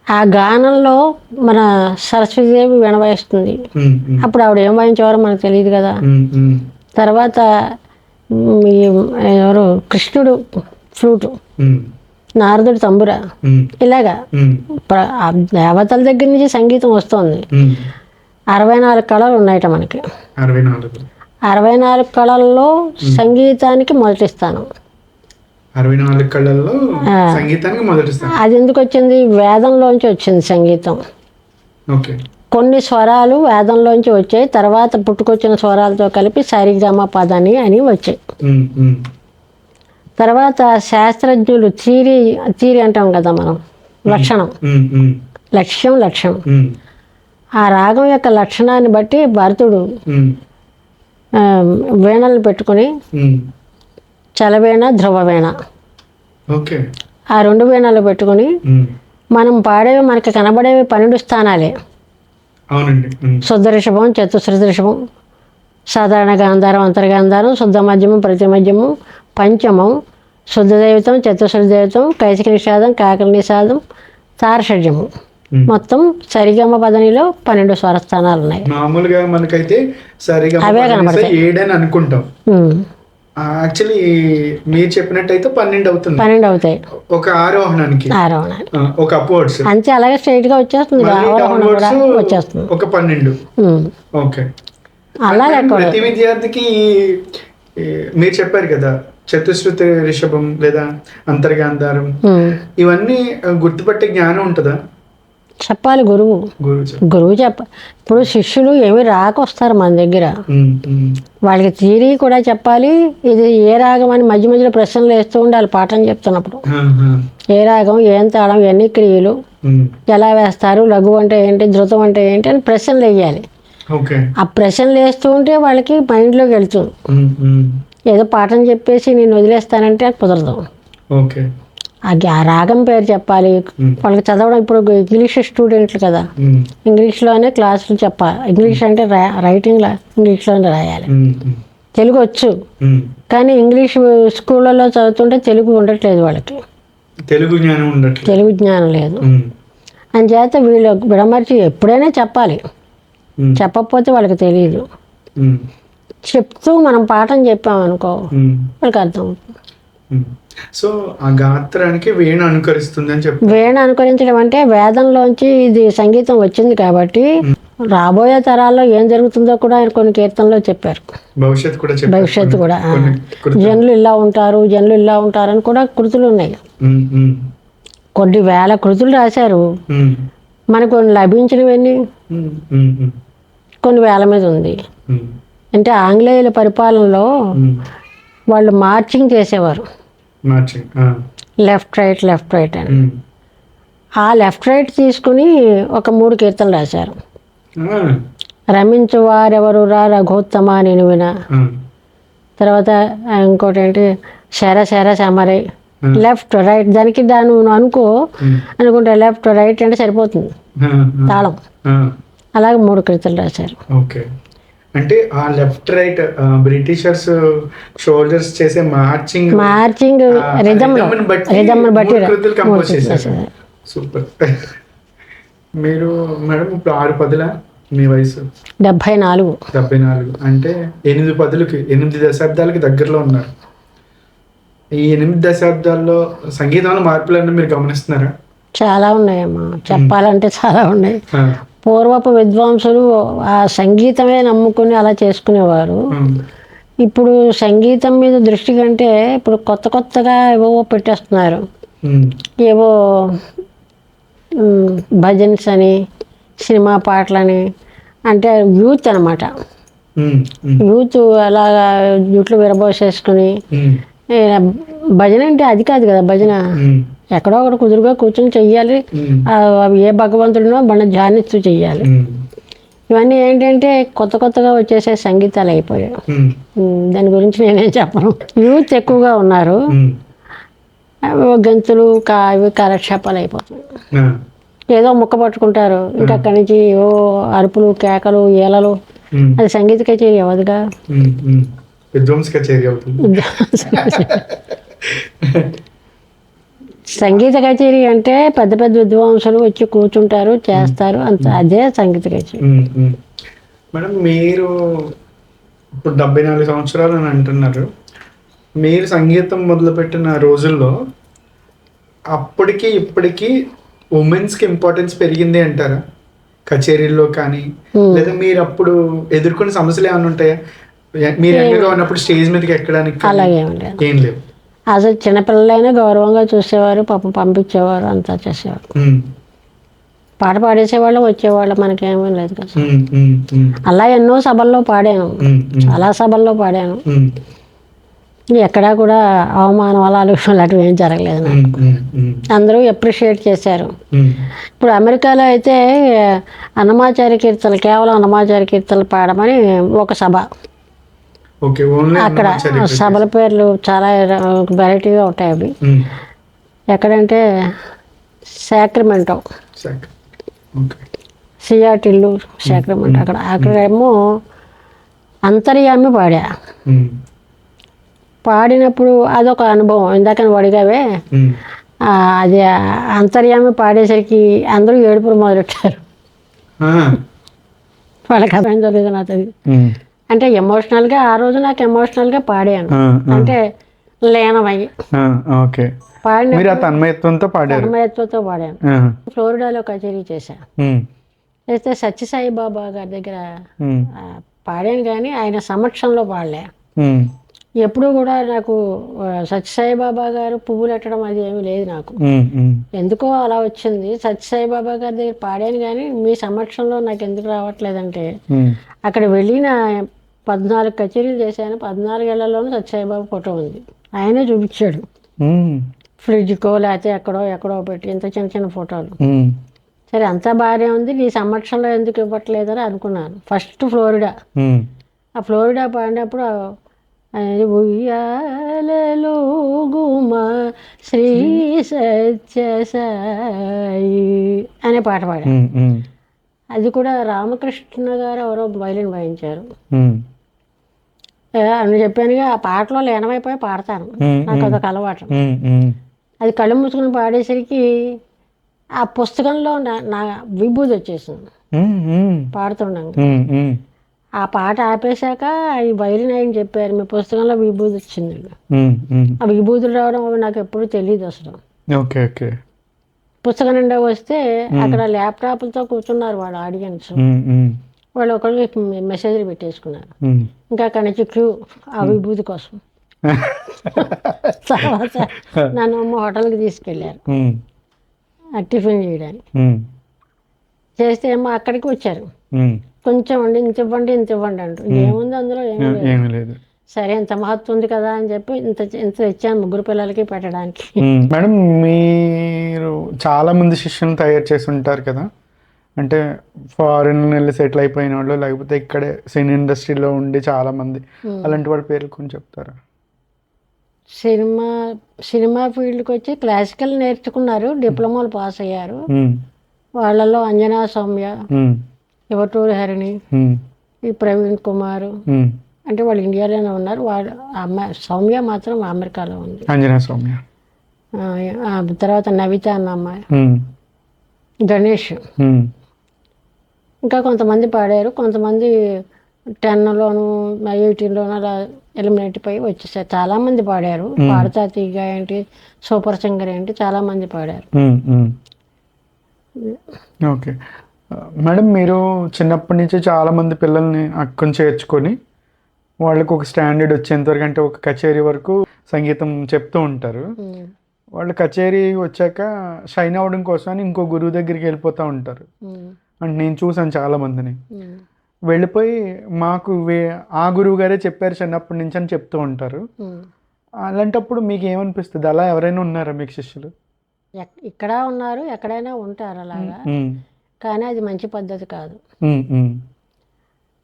ఆ గానంలో మన సరస్వతీదేవి వీణ వాయిస్తుంది. అప్పుడు ఆవిడ ఏం వాయించేవారో మనకు తెలియదు కదా. తర్వాత ఎవరు కృష్ణుడు ఫ్లూటు, నారదుడు తంబుర, ఇలాగా దేవతల దగ్గర నుంచి సంగీతం వస్తుంది. 64 కళలు ఉన్నాయట మనకి. 64 కళల్లో సంగీతానికి మొదటి స్థానం. 64 కళల్లో సంగీతానికి మొదటి స్థానం. అది ఎందుకు వచ్చింది? వేదంలోంచి వచ్చింది సంగీతం. కొన్ని స్వరాలు వేదంలోంచి వచ్చాయి, తర్వాత పుట్టుకొచ్చిన స్వరాలతో కలిపి సరిగమ పదని అని వచ్చాయి. తర్వాత శాస్త్రజ్ఞులు థీరీ అంటాం కదా మనం, లక్ష్యం ఆ రాగం యొక్క లక్షణాన్ని బట్టి భరతుడు వీణలు పెట్టుకుని చలవీణ ధ్రువవీణ ఆ 2 వీణలు పెట్టుకుని మనం పాడేవి మనకి కనబడేవి 12 స్థానాలే. శుద్ధ రిషభం, చతుశ్రుతి రిషభం, సాధారణ గాంధారం, అంతర్గాంధారం, శుద్ధ మధ్యమం, ప్రతి మధ్యమం, పంచమం, శుద్ధ దైవతం, చతుశ్రుతి దైవతం, కైసిక నిషాదం, కాకల నిషాదం, తారషడ్జము. మొత్తం సరిగమ పదనిలో 12 స్వరస్థానాలు ఉన్నాయి. మామూలుగా మనకైతే అవే కనబడతాయి, 7 అనుకుంటాం. యాక్చువల్లీ మీరు చెప్పినట్టయితే 12 అవుతుంది. 12 అవుతాయి ఒక ఆరోహణానికి, ఒక అప్వర్డ్స్ అంతే. అలాగే స్ట్రైట్ గా వచ్చేస్తుంది, వచ్చేస్తుంది ఒక 12. ఓకే. అలాగే ప్రతి విద్యార్థికి మీరు చెప్పారు కదా చతుశ్రుతి రిషభం లేదా అంతర్గాంధారం, ఇవన్నీ గుర్తుపట్టే జ్ఞానం ఉంటుందా? చెప్పాలి గురువు ఇప్పుడు శిష్యులు ఏమి రాకొస్తారు మన దగ్గర, వాళ్ళకి థియరీ కూడా చెప్పాలి. ఇది ఏ రాగం అని మధ్య మధ్యలో ప్రశ్నలు వేస్తూ ఉండాలి పాఠం చెప్తున్నప్పుడు. ఏ రాగం, ఏం తాళం, ఎన్ని క్రియలు, ఎలా వేస్తారు, లఘు అంటే ఏంటి, ధృతం అంటే ఏంటి అని ప్రశ్నలు వేయాలి. ఆ ప్రశ్నలు వేస్తూ ఉంటే వాళ్ళకి మైండ్లోకి వెళ్తుంది. ఏదో పాఠం చెప్పేసి నేను వదిలేస్తానంటే కుదరదు. ఆ రాగం పేరు చెప్పాలి వాళ్ళకి. చదవడం ఇప్పుడు ఇంగ్లీష్ స్టూడెంట్లు కదా, ఇంగ్లీష్లోనే క్లాసులు చెప్పాలి. ఇంగ్లీష్ అంటే రైటింగ్ ఇంగ్లీష్లోనే రాయాలి. తెలుగు వచ్చు కానీ ఇంగ్లీష్ స్కూళ్ళలో చదువుతుంటే తెలుగు ఉండట్లేదు వాళ్ళకి, తెలుగు జ్ఞానం లేదు. అంచేత వీళ్ళు విడమర్చి ఎప్పుడైనా చెప్పాలి, చెప్పకపోతే వాళ్ళకి తెలియదు. చెప్తూ మనం పాఠం చెప్పామనుకో వాళ్ళకి అర్థం అవుతుంది. సో ఆ గాత్రానికి వీణ అనుకరిస్తుంది అని చెప్పి, వీణ అనుకరించడం అంటే వేదంలోంచి ఇది సంగీతం వచ్చింది కాబట్టి రాబోయే తరాల్లో ఏం జరుగుతుందో కూడా ఆయన కొన్ని కీర్తనలో చెప్పారు. భవిష్యత్తు కూడా జనులు ఇలా ఉంటారు, జనులు ఇలా ఉంటారని కూడా కృతులు ఉన్నాయి. కొన్ని వేల కృతులు రాశారు, మనకు లభించినవన్నీ కొన్ని వేల మీద ఉంది. ఉమ్, అంటే ఆంగ్లేయుల పరిపాలనలో ఉమ్. వాళ్ళు మార్చింగ్ చేసేవారు, మ్యాచింగ్. లెఫ్ట్ రైట్ అని. ఆ లెఫ్ట్ రైట్ తీసుకుని ఒక 3 కీర్తనలు రాశారు. రమించు వారెవరు రా రఘోత్తమ నేను విన, తర్వాత ఇంకోటి ఏంటి శర శర సమరే, లెఫ్ట్ రైట్ దానికి నువ్వు అనుకుంటే లెఫ్ట్ రైట్ అంటే సరిపోతుంది తాళం. అలాగే 3 కీర్తనలు రాశారు. ఓకే. అంటే ఆ లెఫ్ట్ రైట్ బ్రిటిషర్స్ షోల్డర్స్ చేసే మార్చింగ్ రిథమ్ని బట్టి కంపోజ్ చేశారు. సూపర్. మీరు మేడం ఇప్పుడు 6 పదుల మీ వయసు 74 అంటే 8 పదులకి 8 దశాబ్దాలకి దగ్గరలో ఉన్నారు. ఈ 8 దశాబ్దాల్లో సంగీతంలో మార్పులన్నీ మీరు గమనిస్తున్నారా? చాలా ఉన్నాయమ్మా, చెప్పాలంటే చాలా ఉన్నాయి. పూర్వపు విద్వాంసులు ఆ సంగీతమే నమ్ముకుని అలా చేసుకునేవారు. ఇప్పుడు సంగీతం మీద దృష్టి కంటే ఇప్పుడు కొత్తగా ఏవో పెట్టేస్తున్నారు. ఏవో భజన్స్ అని, సినిమా పాటలని, అంటే యూత్ అనమాట. యూత్ అలాగా జుట్లు విరబోసేసుకుని భజన అంటే అది కాదు కదా. భజన ఎక్కడో ఒకటి కుదురుగా కూర్చొని చెయ్యాలి. అవి ఏ భగవంతుడినో మన ధ్యానిస్తూ చెయ్యాలి. ఇవన్నీ ఏంటంటే కొత్తగా వచ్చేసే సంగీతాలు అయిపోయాయి. దాని గురించి నేనేం చెప్పను. యూత్ ఎక్కువగా ఉన్నారు. గంతులు ఇవి కాలక్షేపాలు అయిపోతున్నాయి. ఏదో ముక్క పట్టుకుంటారు, ఇంకా అక్కడి నుంచి ఏవో అరుపులు, కేకలు, ఏలలు. అది సంగీత కచేరీ అవ్వదుగా, విధ్వంస కచేరీ అవుతుంది. సంగీత కచేరీ అంటే పెద్ద విద్వాంసులు వచ్చి కూర్చుంటారు, చేస్తారు, అంత. అదే సంగీత కచేరీ. మేడం మీరు ఇప్పుడు 74 సంవత్సరాలు అని అంటున్నారు. మీరు సంగీతం మొదలుపెట్టిన రోజుల్లో అప్పటికి ఇప్పటికి ఉమెన్స్కి ఇంపార్టెన్స్ పెరిగింది అంటారా? కచేరీల్లో కానీ, లేదా మీరు అప్పుడు ఎదుర్కొన్న సమస్యలు ఏమైనా ఉంటాయా? మీరు ఎంగగా ఉన్నప్పుడు స్టేజ్ మీదకి ఎక్కడానికి ఏం లేవు. అసలు చిన్నపిల్లలైనా గౌరవంగా చూసేవారు, పాపం పంపించేవారు, అంతా చేసేవారు. పాట పాడేసేవాళ్ళు, వచ్చేవాళ్ళు, మనకేమీ లేదు కదా. అలా ఎన్నో సభల్లో పాడాను, చాలా సభల్లో పాడాను. ఎక్కడా కూడా అవమానం అలాంటివి ఏం జరగలేదు నాకు. అందరూ అప్రిషియేట్ చేశారు. ఇప్పుడు అమెరికాలో అయితే అన్నమాచార్య కీర్తనలు, కేవలం అన్నమాచార్య కీర్తనలు పాడమని ఒక సభ. అక్కడ సభల పేర్లు చాలా వెరైటీగా ఉంటాయి. అవి ఎక్కడంటే సాక్రమెంటో, సియాటిల్లు, సాక్రమెంటో. అక్కడేమో అంతర్యామి పాడా. పాడినప్పుడు అదొక అనుభవం. ఇందాక వడిగావే, అది అంతర్యామి పాడేసరికి అందరూ ఏడుపులు మొదలెట్టారు. వాళ్ళకి అర్థం జరిగింది నాకు. అంటే ఎమోషనల్గా ఆ రోజు నాకు ఎమోషనల్గా పాడాను. అంటే లీనమయ్యి తన్మయత్వంతో పాడాను. ఫ్లోరిడాలో కచేరీ చేశాను. చేస్తే సత్యసాయి బాబా గారి దగ్గర పాడాను, కానీ ఆయన సమక్షంలో పాడలే. ఎప్పుడు కూడా నాకు సత్యసాయి బాబా గారు పువ్వులు ఎట్టడం అది ఏమీ లేదు నాకు. ఎందుకో అలా వచ్చింది. సత్యసాయి బాబా గారి దగ్గర పాడాను, కానీ మీ సమక్షంలో నాకు ఎందుకు రావట్లేదంటే, అక్కడ వెళ్ళిన 14 కచేరీలు చేశాను. 14 ఏళ్లలోనూ సత్యసాయి బాబా ఫోటో ఉంది. ఆయనే చూపించాడు, ఫ్రిడ్జ్కో లేకపోతే ఎక్కడో పెట్టి ఇంత చిన్న ఫోటోలు. సరే, అంతా బాగానే ఉంది, నీ సమక్షంలో ఎందుకు ఇవ్వట్లేదని అనుకున్నాను. First Florida. ఆ ఫ్లోరిడా పాడినప్పుడు ఉయ్యాలలో గుమా శ్రీ సత్య సాయి అనే పాట పాడాను. అది కూడా రామకృష్ణ గారు ఎవరో వైలిన్ వాయించారు అని చెప్పానుగా. ఆ పాటలో లీనమైపోయి పాడతాను, నాకు అదొక అలవాటు. అది కళ్ళు మూసుకుని పాడేసరికి ఆ పుస్తకంలో నా విభూతి వచ్చేసింది పాడుతున్నాను. ఆ పాట ఆపేశాక ఈ వైలిన్ ఆయన చెప్పారు, మీ పుస్తకంలో విభూతి వచ్చిందండి. ఆ విభూతులు రావడం నాకు ఎప్పుడు తెలియదు అసలు. పుస్తకం నిండా వస్తే అక్కడ ల్యాప్టాప్లతో కూర్చున్నారు వాళ్ళ ఆడియన్స్. వాళ్ళు ఒకరికి మెసేజ్లు పెట్టేసుకున్నారు. ఇంకా అక్కడి నుంచి క్యూ ఆ విభూతి కోసం. తర్వాత నన్ను హోటల్కి తీసుకెళ్ళారు టిఫిన్ చేయడానికి. చేస్తే ఏమో అక్కడికి వచ్చారు. కొంచెం అండి ఇంత ఇవ్వండి ఇంత ఇవ్వండి అంటూ ఏముంది అందులో ఏమీ లేదు. ఏమీ లేదు. సరే ఇంత మహత్వం ఉంది కదా అని చెప్పి ఇంత ఇంత ఇచ్చాను ముగ్గురు పిల్లలకి పెట్టడానికి. మేడం మీరు చాలా మంది శిష్యులను తయారు చేసి ఉంటారు కదా, అంటే ఫారెన్ వెళ్ళి సెటిల్ అయిపోయిన వాళ్ళు, లేకపోతే ఇక్కడే సినీ ఇండస్ట్రీలో ఉండి చాలా మంది, అలాంటి వాళ్ళ పేర్లు కొంచెం చెప్తారా? సినిమా ఫీల్డ్కి వచ్చి క్లాసికల్ నేర్చుకున్నారు, డిప్లొమాలు పాస్ అయ్యారు. మ్మ్. వాళ్ళల్లో అంజనా సౌమ్య, మ్మ్. యువటూరి హరిణి, మ్మ్. ఈ ప్రవీణ్ కుమార్, మ్మ్. అంటే వాళ్ళు ఇండియాలోనే ఉన్నారు. వాళ్ళ అమ్మాయి సౌమ్య మాత్రం అమెరికాలో ఉంది. అంజనా సౌమ్య. ఆ తర్వాత నవిత అన్న అమ్మాయి, మ్మ్. గణేష్, మ్మ్. ఇంకా కొంతమంది పాడారు. కొంతమంది 10లోను 18లోను అలా ఎలిమినేట్ పై వచ్చేసారు. చాలామంది పాడారు. పాడతా తీగ ఏంటి, సూపర్ సింగర్ ఏంటి, చాలామంది పాడారు. మ్మ్. మ్మ్. ఓకే మేడం, మీరు చిన్నప్పటి నుంచి చాలా మంది పిల్లల్ని అక్కని చేర్చుకొని వాళ్ళకు ఒక స్టాండర్డ్ వచ్చేంత వరకు, అంటే ఒక కచేరీ వరకు సంగీతం చెప్తూ ఉంటారు. వాళ్ళు కచేరీ వచ్చాక షైన్ అవ్వడం కోసం ఇంకో గురువు దగ్గరికి వెళ్ళిపోతూ ఉంటారు. అంటే నేను చూసాను చాలా మందిని వెళ్ళిపోయి మాకు ఆ గురువు గారే చెప్పారు చిన్నప్పటి నుంచి అని చెప్తూ ఉంటారు. అలాంటప్పుడు మీకు ఏమనిపిస్తుంది? అలా ఎవరైనా ఉన్నారా మీకు శిష్యులు? ఇక్కడ ఉన్నారు, ఎక్కడైనా ఉంటారు అలాగా. కానీ అది మంచి పద్ధతి కాదు.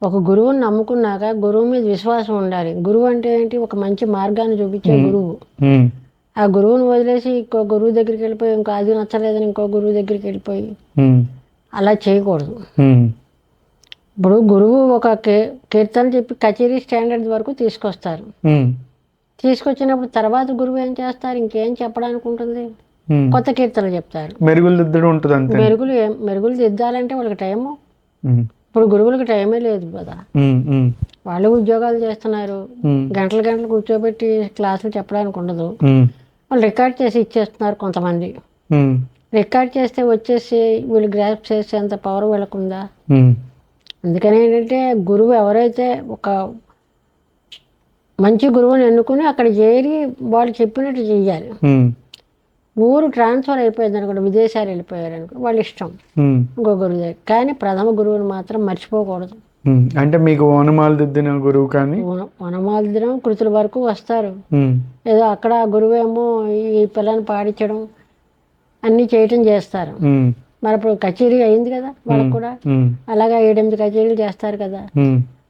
ఒక గురువుని నమ్ముకున్నాక గురువు మీద విశ్వాసం ఉండాలి. గురువు అంటే ఏంటి? ఒక మంచి మార్గాన్ని చూపించే గురువు. ఆ గురువుని వదిలేసి ఇంకో గురువు దగ్గరికి వెళ్ళిపోయి, ఇంకో అది నచ్చలేదని ఇంకో గురువు దగ్గరికి వెళ్ళిపోయి అలా చేయకూడదు. ఇప్పుడు గురువు ఒక కీర్తన చెప్పి కచేరీ స్టాండర్డ్ వరకు తీసుకొస్తారు. తీసుకొచ్చినప్పుడు తర్వాత గురువు ఏం చేస్తారు? ఇంకేం చెప్పడానికి ఉంటుంది? కొత్త కీర్తనలు చెప్తారు. మెరుగులు దిద్దడం ఉంటుంది అంతే. మెరుగులు దిద్దాలంటే వాళ్ళకి టైము. ఇప్పుడు గురువులకు టైమే లేదు కదా. వాళ్ళు ఉద్యోగాలు చేస్తున్నారు. గంటలు గంటలు కూర్చోబెట్టి క్లాసులు చెప్పడానికి ఉండదు. వాళ్ళు రికార్డ్ చేసి ఇచ్చేస్తున్నారు. కొంతమంది రికార్డ్ చేస్తే వచ్చేసి వీళ్ళు గ్రాప్ చేసేంత పవర్ వీళ్ళకు ఉందా? అందుకని ఏంటంటే గురువు ఎవరైతే ఒక మంచి గురువుని ఎన్నుకుని అక్కడ చేరి వాళ్ళు చెప్పినట్టు చెయ్యాలి. ఊరు ట్రాన్స్ఫర్ అయిపోయింది అనుకోండి, విదేశాలు వెళ్ళిపోయారు అనుకో, వాళ్ళ ఇష్టం ఇంకో గురువు దగ్గర. కానీ ప్రథమ గురువుని మాత్రం మర్చిపోకూడదు. అంటే మీకు ఓనమాలు దిద్దిన గురువు కానీ ఓనమాలు దిద్దడం కృతుల వరకు వస్తారు. ఏదో అక్కడ గురువేమో ఈ పిల్లని పాడించడం అన్నీ చేయటం చేస్తారు. మరి అప్పుడు కచేరీ అయింది కదా వాళ్ళకు కూడా. అలాగా 7-8 కచేరీలు చేస్తారు కదా.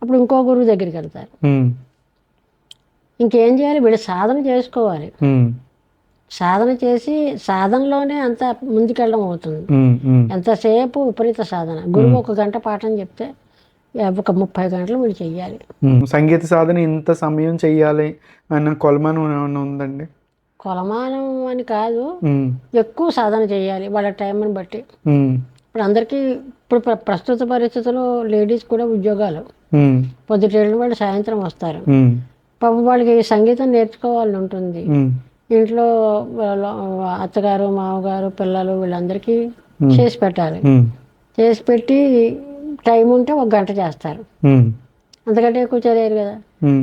అప్పుడు ఇంకో గురువు దగ్గరికి వెళ్తారు. ఇంకేం చేయాలి? వీళ్ళు సాధన చేసుకోవాలి. సాధన చేసి సాధనలోనే అంత ముందుకెళ్ళడం అవుతుంది. ఎంతసేపు విపరీత సాధన. గురువు 1 గంట పాఠం చెప్తే ఒక 30 గంటలు వీళ్ళు చెయ్యాలి. సంగీత సాధన ఇంత సమయం చెయ్యాలి అన్న కొలమానం ఏమన్నా ఉందండి? కొలమానం అని కాదు, ఎక్కువ సాధన చేయాలి వాళ్ళ టైంని బట్టి. ఇప్పుడు అందరికీ ఇప్పుడు ప్రస్తుత పరిస్థితుల్లో లేడీస్ కూడా ఉద్యోగాలు, పొద్దుటేళ్ళ వాళ్ళు సాయంత్రం వస్తారు. పాపం వాళ్ళకి సంగీతం నేర్చుకోవాలని ఉంటుంది. ఇంట్లో అత్తగారు, మామగారు, పిల్లలు వీళ్ళందరికీ చేసి పెట్టాలి. చేసి పెట్టి టైం ఉంటే 1 గంట చేస్తారు. అంతకంటే ఎక్కువ చేయలేరు కదా.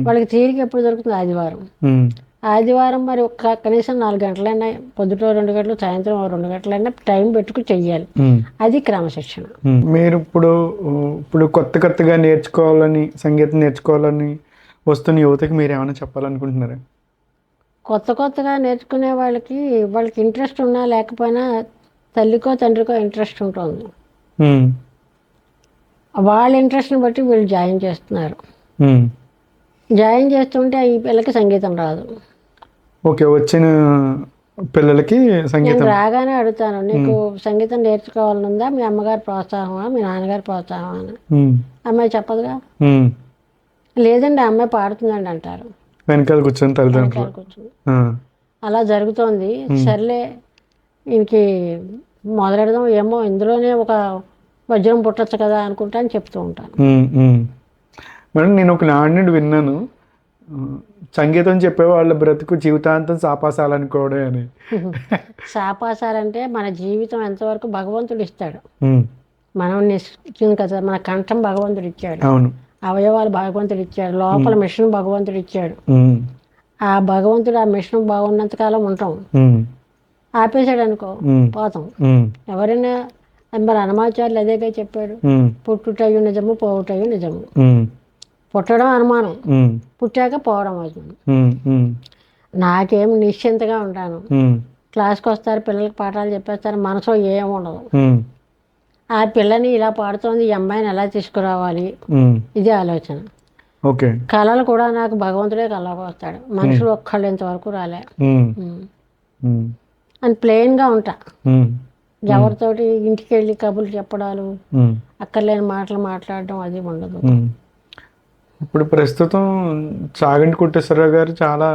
వాళ్ళకి తీరిక ఎప్పుడు దొరుకుతుంది? ఆదివారం. ఆదివారం మరి కనీసం 4 గంటలైనా, పొద్దుట 2 గంటలు, సాయంత్రం 2 గంటలైనా టైం పెట్టుకుని చెయ్యాలి. అది క్రమశిక్షణ. మీరు ఇప్పుడు కొత్తగా నేర్చుకోవాలని, సంగీతం నేర్చుకోవాలని వస్తున్న యువతకి మీరు ఏమైనా చెప్పాలనుకుంటున్నారా? కొత్తగా నేర్చుకునే వాళ్ళకి ఇంట్రెస్ట్ ఉన్నా లేకపోయినా తల్లికో తండ్రికో ఇంట్రెస్ట్ ఉంటుంది. వాళ్ళ ఇంట్రెస్ట్ని బట్టి వీళ్ళు జాయిన్ చేస్తున్నారు. జాయిన్ చేస్తుంటే ఈ పిల్లకి సంగీతం రాదు. ఓకే, వచ్చిన పిల్లలకి సంగీతం రాగానే అడుగుతాను, నీకు సంగీతం నేర్చుకోవాలనుందా? మీ అమ్మగారి ప్రోత్సాహమా, మీ నాన్నగారి ప్రోత్సాహమా అని. అమ్మాయి చెప్పదుగా. లేదండి అమ్మాయి పాడుతుందండి అంటారు. వెనకాల కూర్చొని తల్లిదండ్రులు కూర్చొని అలా జరుగుతోంది. సర్లే ఇంక మొదలెడదాం, ఏమో ఇందులోనే ఒక వజ్రం పుట్టచ్చు కదా అనుకుంటా అని చెప్తూ ఉంటాను. మేడం, నేను ఒక నానుడి విన్నాను, సంగీతం చెప్పే వాళ్ళ బ్రతుకు జీవితాంతం సాపాసాలనుకోవడం అని. సాపాసాలంటే మన జీవితం ఎంతవరకు భగవంతుడు ఇస్తాడు. మనం ఇచ్చింది కదా, మన కంఠం భగవంతుడు ఇచ్చాడు, అవును, అవయవాలు భగవంతుడు ఇచ్చాడు, లోపల మిషన్ భగవంతుడు ఇచ్చాడు. ఆ భగవంతుడు ఆ మిషన్ బాగున్నంతకాలం ఉంటాం. ఆపేసాడు అనుకో పోతాం. ఎవరైనా మరి హనుమాచార్యులు అదేగా చెప్పాడు, పుట్టుటయు నిజము పోవుటయు నిజము. పుట్టడం అనుమానం, పుట్టాక పోవడం అవుతుంది. నాకేం నిశ్చింతగా ఉంటాను. క్లాస్కి వస్తారు, పిల్లలకి పాఠాలు చెప్పేస్తారు, మనసులో ఏం ఉండదు. ఆ పిల్లని ఇలా పాడుతోంది, ఈ అమ్మాయిని ఎలా తీసుకురావాలి, ఇదే ఆలోచన. ఓకే. కళలు కూడా నాకు భగవంతుడే కళకు వస్తాడు, మనుషులు ఒక్కళ్ళు ఇంతవరకు రాలే అని ప్లెయిన్గా ఉంటా. ఎవరితోటి ఇంటికి వెళ్ళి కబుర్లు చెప్పడాలు, అక్కర్లేని మాటలు మాట్లాడడం అది ఉండదు. ఇప్పుడు ప్రస్తుతం చాగంటి కోటేశ్వరరావు గారు చాలా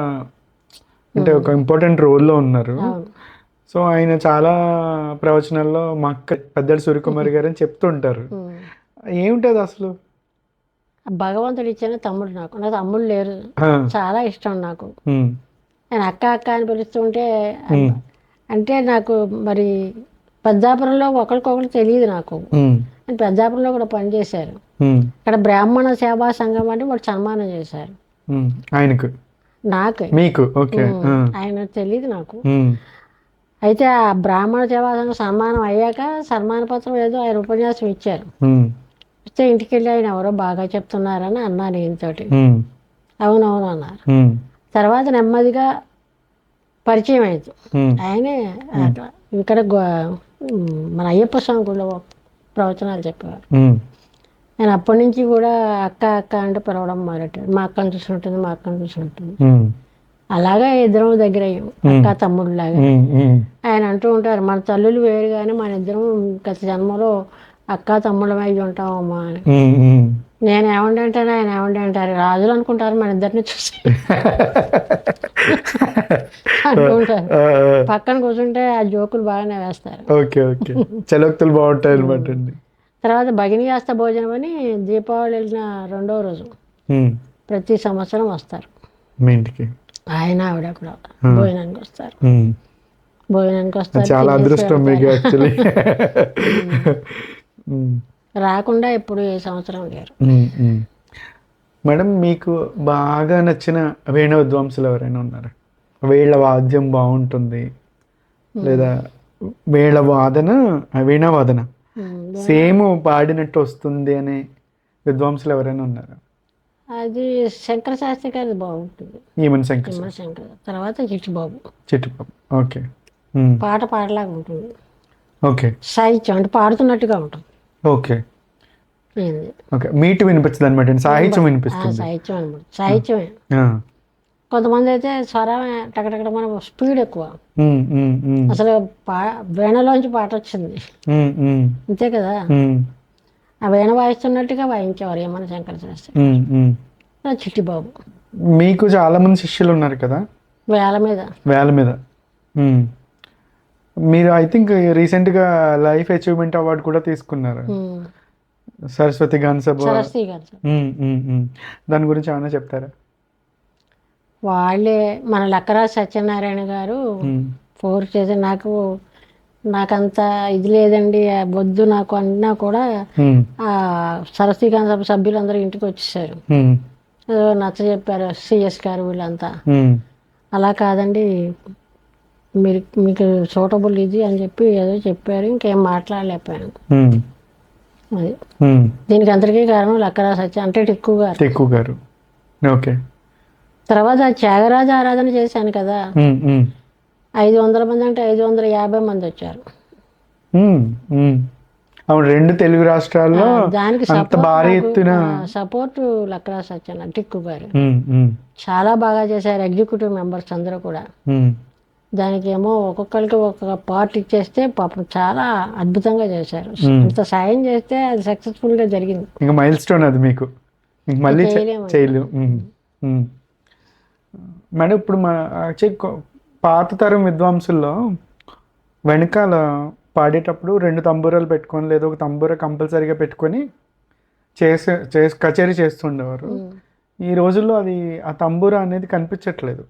అంటే ఒక ఇంపార్టెంట్ రోల్లో ఉన్నారు. సో ఆయన చాలా ప్రవచనాల్లో మా అక్క పెద్దడి సూర్యకుమారి గారు అని చెప్తుంటారు. ఏమిటది అసలు? భగవంతుడు ఇచ్చిన తమ్ముడు, నాకు తమ్ముడు లేరు, చాలా ఇష్టం నాకు. నేను అక్క అక్క అని పిలుస్తుంటే అంటే నాకు మరి పెద్దాపురంలో ఒకరికొకరు తెలియదు నాకు. పెద్దాపురంలో కూడా పనిచేశారు. అక్కడ బ్రాహ్మణ సేవా సంఘం అంటే వాళ్ళు సన్మానం చేశారు ఆయనకు, నాకు, మీకు. ఆయన తెలియదు నాకు. అయితే ఆ బ్రాహ్మణ సేవా సంఘం సన్మానం అయ్యాక సన్మాన పత్రం ఏదో ఆయన ఉపన్యాసం ఇచ్చారు. ఇస్తే ఇంటికి వెళ్ళి ఆయన ఎవరో బాగా చెప్తున్నారని అన్నాను ఈయనతోటి. అవునవును అన్నారు. తర్వాత నెమ్మదిగా పరిచయం అయింది. ఆయనే ఇక్కడ మన అయ్యప్ప స్వామి గుడిలో ప్రవచనాలు చెప్పేవారు. నేను అప్పటి నుంచి కూడా అక్క అక్క అంటే పిలవడం మొదలెట్టాడు. మా అక్కను చూసినట్టుంది, మా అక్కను చూసినట్టుంది. అలాగే ఇద్దరం దగ్గర అయ్యాం, అక్క తమ్ముడు లాగా. ఆయన అంటూ ఉంటారు, మన తల్లులు వేరు కానీ మన ఇద్దరం గత జన్మలో అక్క తమ్ముళ్ళం అయ్యి ఉంటామమ్మా అని. నేను ఏమంటే అంటాను, ఆయన ఏమంటే అంటారు, రాజులు అనుకుంటారు మన ఇద్దరిని చూసి అనుకుంటారు. పక్కన కూర్చుంటే ఆ జోకులు బాగానే వేస్తారు. చలోక్తులు బాగుంటాయి అనమాట. తర్వాత భగిని చేస్తా భోజనం అని దీపావళి వెళ్ళిన 2వ రోజు ప్రతి సంవత్సరం వస్తారు మీ ఇంటికి. ఆయన ఆవిడ కూడా భోజనానికి వస్తారు. భోజనానికి వస్తారు. చాలా అదృష్టం మీకు యాక్చువల్లీ. రాకుండా ఎప్పుడు ఏ సంవత్సరం లేరు. మేడం, మీకు బాగా నచ్చిన వీణ విద్వాంసులు ఎవరైనా ఉన్నారా? వీళ్ళ వాద్యం బాగుంటుంది, లేదా వీళ్ళ వాదన వీణా వాదన సేమ్ పాడినట్టు వస్తుంది అనే విద్వాంసులు ఎవరైనా ఉన్నారా? అది శంకర శాస్త్రి గారి బాగుంటుంది. ఏమని శంకర్? తర్వాత చిట్టుబాబు. ఓకే. పాట పాటలాగా ఉంటుంది. ఓకే. సాహిత్యం అంటే పాడుతున్నట్టుగా ఉంటుంది. ఓకే. మీటు వినిపిస్తుంది అనమాట. సాహిత్యం వినిపిస్తుంది. సాహిత్యం అనమాట, సాహిత్యమే. కొంతమంది అయితే స్వరమే టకటక మన స్పీడ్ ఎక్కువ. అసలు వీణలోంచి పాట వచ్చింది అంతే కదా. ఆ వీణ వాయిస్తున్నట్టుగా వాయించేవారు ఏమన్నా శంకర శాస్త్రి, చిట్టిబాబు. మీకు చాలా మంది శిష్యులు ఉన్నారు కదా? వేల మీద. మీరు ఐ థింక్ రీసెంట్గా లైఫ్ అచీవ్మెంట్ అవార్డు కూడా తీసుకున్నారు, సరస్వతి గాన సభ. దాని గురించి ఏమైనా చెప్తారా? వాళ్ళే మన లక్కరాజు సత్యనారాయణ గారు ఫోర్స్ చేసి నాకంత ఇది లేదండి వద్దు నాకు అన్నా కూడా ఆ సరస్వతి గాన సభ సభ్యులందరూ ఇంటికి వచ్చేసారు. నచ్చ చెప్పారు సిఎస్ గారు వీళ్ళంతా. అలా కాదండి మీకు సూటబుల్ ఇది అని చెప్పి ఏదో చెప్పారు. ఇంకేం మాట్లాడలేకపోయాను. అది దీనికి అందరికీ కారణం లక్కరాజు సత్య అంటే టిక్కు గారు. ఓకే. తర్వాత త్యాగరాజ ఆరాధన చేశాను కదా, 500 మంది అంటే 550 మంది వచ్చారు. రెండు తెలుగు రాష్ట్రాల్లో దానికి సపోర్ట్ లక్కరాజు సత్యనారాయణ టిక్కు గారు చాలా బాగా చేశారు. ఎగ్జిక్యూటివ్ మెంబర్స్ అందరూ కూడా. దానికి ఏమో ఒక్కొక్కరికి ఒక్కొక్క పార్ట్ ఇచ్చేస్తే పాపం చాలా అద్భుతంగా చేశారు. ఇంత సాయం చేస్తే అది సక్సెస్ఫుల్ గా జరిగింది. ఇంకా మైల్ స్టోన్ అది మీకు, మళ్ళీ చేయలేము. మేడం, ఇప్పుడు పాత తరం విద్వాంసుల్లో వెనకాల పాడేటప్పుడు 2 తంబూరాలు పెట్టుకొని లేదా ఒక తంబూర కంపల్సరీగా పెట్టుకొని కచేరీ చేస్తుండేవారు. ఈ రోజుల్లో అది ఆ తంబూర అనేది కనిపించట్లేదు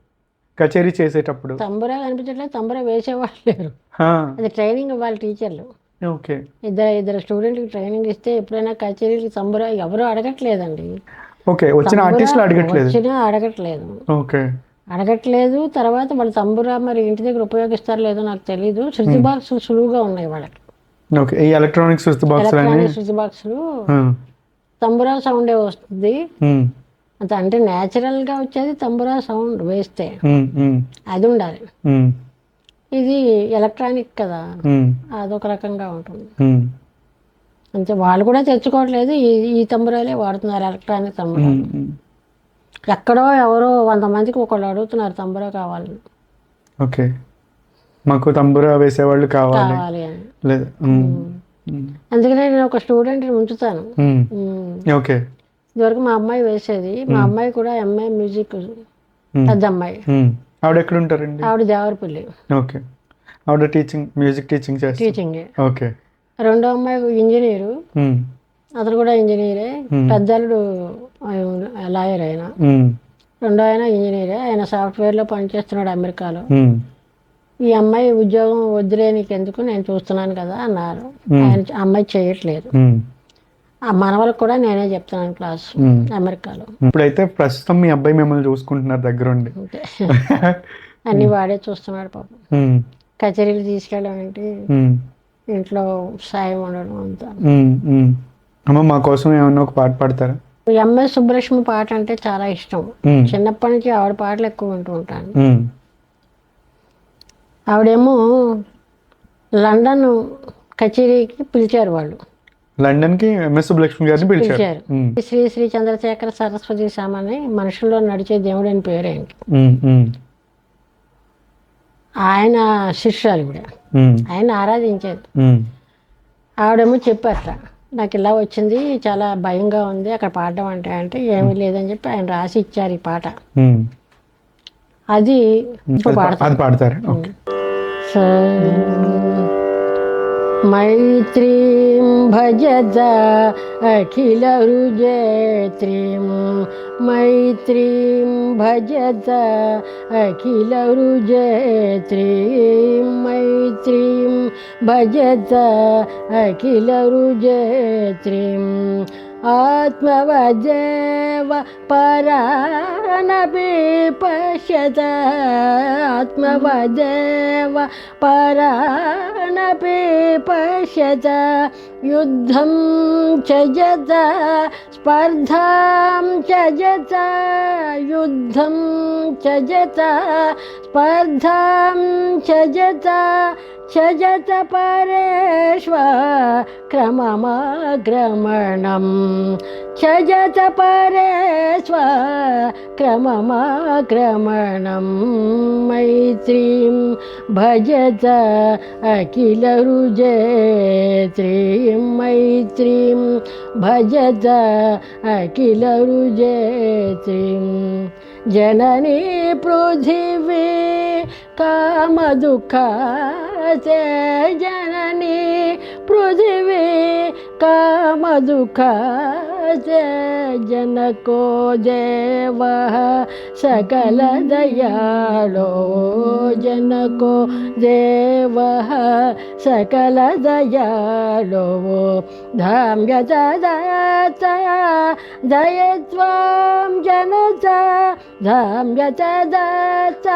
కచేరీ చేసేటప్పుడు. తంబూరా కనిపించట్లేదు, తంబూరా వేసేవాళ్ళు లేరు. అది ట్రైనింగ్ ఇవ్వాలి టీచర్లు. ఓకే. ఇద్దరు స్టూడెంట్కి ట్రైనింగ్ ఇస్తే ఎప్పుడైనా కచేరీకి తంబూరా ఎవరు అడగట్లేదండి. ఓకే. వచ్చిన ఆర్టిస్టులు అడగట్లేదు. ఓకే. అడగట్లేదు. తర్వాత వాళ్ళ తంబురా మరి ఇంటి దగ్గర ఉపయోగిస్తారో లేదో నాకు తెలీదు. శృతి బాక్స్ సులువుగా ఉన్నాయి వాళ్ళకి. ఓకే. ఈ electronic switch box electronic switch బాక్సులు తంబురా సౌండే వస్తుంది. అంటే natural గా వచ్చేది తంబురా సౌండ్ వేస్తే అది ఉండాలి. ఇది ఎలక్ట్రానిక్ కదా, అదొక రకంగా ఉంటుంది. అంతే, వాళ్ళు కూడా తెచ్చుకోవట్లేదు, ఈ తంబురాలే వాడుతున్నారు, ఎలక్ట్రానిక్ తంబురాలు. ఎక్కడో ఎవరో 100 మందికి ఒకళ్ళు అడుగుతున్నారు తంబురా కావాలని. ఓకే, మాకు తంబురా వేసేవాళ్ళు కావాలి అని. లేదు. అందుకనే నేను ఒక స్టూడెంట్ని ఉంచుతాను. ఓకే. ఇదివరకు మా అమ్మాయి వేసేది, మా అమ్మాయి కూడా ఎంఏ మ్యూజిక్, పెద్ద అమ్మాయి. ఆవిడ ఎక్కడ ఉంటారండి? ఆవిడ దేవరపల్లి. ఓకే, ఆవిడ మ్యూజిక్ టీచింగ్ చేస్తారు. టీచింగ్. ఓకే. రెండో అమ్మాయి ఇంజనీరు, అతను కూడా ఇంజనీరే. పెద్దలుడు లాయర్ ఆయన. రెండో ఆయన ఇంజనీరే, ఆయన సాఫ్ట్వేర్లో పనిచేస్తున్నాడు అమెరికాలో. ఈ అమ్మాయి ఉద్యోగం వద్దులే నీకెందుకు, నేను చూస్తున్నాను కదా అన్నారు. ఆయన అమ్మాయి చేయట్లేదు. ఆ మనవలకు కూడా నేనే చెప్తున్నాను క్లాస్ అమెరికాలో. ఇప్పుడైతే ప్రస్తుతం మీ అబ్బాయి మిమ్మల్ని చూసుకుంటున్నారు దగ్గరుండి. అన్ని వాడే చూస్తున్నాడు పాపం. కచేరీలు తీసుకెళ్ళడం ఏంటి, ఇంట్లో సాయం ఉండడం అంతా. అమ్మ, మా కోసం ఏమన్నా ఒక పాట పాడతారా? ఎంఎస్ సుబ్బలక్ష్మి పాట అంటే చాలా ఇష్టం. చిన్నప్పటి నుంచి ఆవిడ పాటలు ఎక్కువ వింటూ ఉంటాను. ఆవిడేమో లండన్ కచేరీకి పిలిచారు వాళ్ళు. లండన్ కి ఎంఎస్ సుబ్బలక్ష్మి గారిని పిలిచారు. శ్రీ శ్రీ చంద్రశేఖర సరస్వతి సామని మనుషుల్లో నడిచే దేవుడు అని పేరు ఆయనకి. ఆయన శిష్యురాలు కూడా, ఆయన ఆరాధించేది. ఆవిడేమో చెప్పారట, నాకు ఇలా వచ్చింది, చాలా భయంగా ఉంది అక్కడ పాడడం అంటే ఏమీ లేదని చెప్పి ఆయన రాసి ఇచ్చారు ఈ పాట. అది ఇప్పుడు పాడతారు. మైత్రీం భజత అఖిల హృజయత్రీం, మైత్రీం భజత అఖిల హృజయత్రీం, మైత్రీం భజత అఖిల హృజయత్రీం. ఆత్మవదేవ పరానపి పశ్యత, ఆత్మవదేవ పరానపి పశ్యత. యుద్ధం త్యజత స్పర్ధాం త్యజత, యుద్ధం త్యజత స్పర్ధాం త్యజత. త్యజత పరేష్వ క్రమమాగ్రమణం, త్యజత పరేష్వ క్రమమాగ్రమణం. మైత్రీం భజత అఖిల హృజయత్రీం, మైత్రీం భజత అఖిల హృజయత్రీం. జననీ పృథివీ కామదుఃఖాతే, జననీ పృథివీ కామదుఃఖాతే. జనకో దేవః సకల దయాళో, జనకో దేవః సకల దయాళో. ధామ్యత దత్త దయత్వాం జనత, ధామ్యత దత్త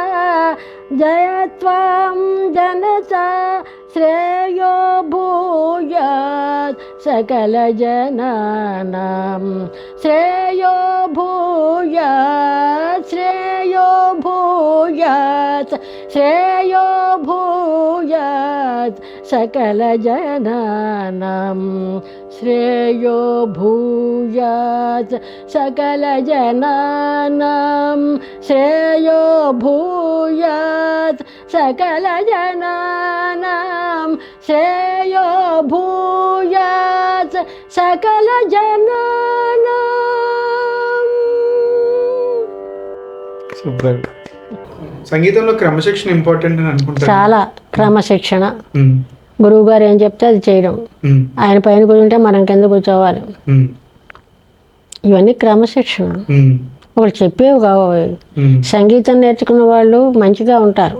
జయత్వాం జనత. శ్రేయో భూయాత్ సకల జనానాం, శ్రేయో భూయాత్, శ్రేయో భూయాత్, శ్రేయో భూయాత్ సకల జనానాం, శ్రేయో భూయాత్ సకల జనానాం, శ్రేయో భూయాత్ సకల జనానాం, శ్రేయో భూయాత్ సకల జనానాం. సూపర్. సంగీతంలో క్రమశిక్షణ ఇంపార్టెంట్ అని అనుకుంటాను. చాలా క్రమశిక్షణ. గురువు గారు ఏం చెప్తే అది చేయడం. ఆయన పైన కూర్చుంటే మనం కింద కూర్చోవాలి. ఇవన్నీ క్రమశిక్షణ. ఒకళ్ళు చెప్పేవి కావు. సంగీతం నేర్చుకున్న వాళ్ళు మంచిగా ఉంటారు.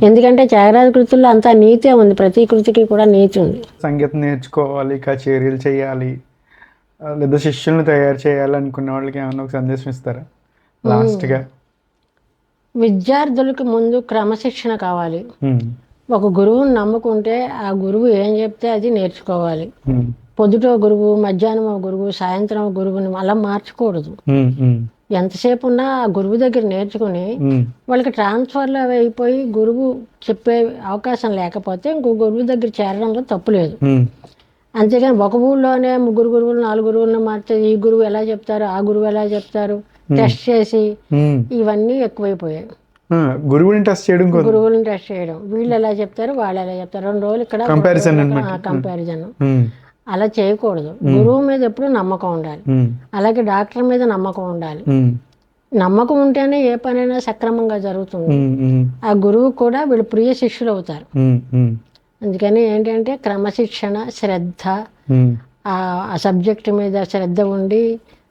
ఎందుకంటే త్యాగరాజ కృతుల్లో అంతా నీతే ఉంది, ప్రతి కృతికి కూడా నీతి ఉంది. సంగీతం నేర్చుకోవాలి, కచేరీలు చేయాలి, లేదా శిష్యులను తయారు చేయాలి అనుకున్న వాళ్ళకి ఏమన్నా ఒక సందేశం ఇస్తారా లాస్ట్గా? విద్యార్థులకు ముందు క్రమశిక్షణ కావాలి. ఒక గురువుని నమ్ముకుంటే ఆ గురువు ఏం చెప్తే అది నేర్చుకోవాలి. ఉమ్, పొద్దుట ఒక గురువు, మధ్యాహ్నం ఒక గురువు, సాయంత్రం ఒక గురువుని అలా మార్చకూడదు. ఉమ్, ఉమ్, ఎంతసేపు ఉన్నా ఆ గురువు దగ్గర నేర్చుకుని ఉమ్, వాళ్ళకి ట్రాన్స్ఫర్లు అవి అయిపోయి గురువు చెప్పే అవకాశం లేకపోతే ఇంకో గురువు దగ్గర చేరడంలో తప్పు లేదు. ఉమ్, అంతేగాని ఒక ఊళ్ళోనే 3 గురువులు 4 గురువులను మార్చి ఈ గురువు ఎలా చెప్తారు, ఆ గురువు ఎలా చెప్తారు, టెస్ట్ చేసి ఉమ్. ఇవన్నీ ఎక్కువైపోయాయి. ఆ, గురువుని టెస్ట్ చేయడం కోసం గురువులను టెస్ట్ చేయడం, వీళ్ళు ఎలా చెప్తారు వాళ్ళు ఎలా చెప్తారు, 2 రోజులు ఇక్కడ కంపారిజన్ అన్నమాట. కంపారిజన్ ఉమ్, అలా చేయకూడదు. గురువు మీద ఎప్పుడు నమ్మకం ఉండాలి. ఉమ్, అలాగే డాక్టర్ మీద నమ్మకం ఉండాలి. ఉమ్, నమ్మకం ఉంటేనే ఏ పనైనా సక్రమంగా జరుగుతుంది. ఉమ్, ఉమ్, ఆ గురువు కూడా వీళ్ళు ప్రియ శిష్యులు అవుతారు. ఉమ్, ఉమ్, అందుకని ఏంటంటే క్రమశిక్షణ, శ్రద్ధ, ఉమ్, ఆ సబ్జెక్ట్ మీద శ్రద్ధ ఉండి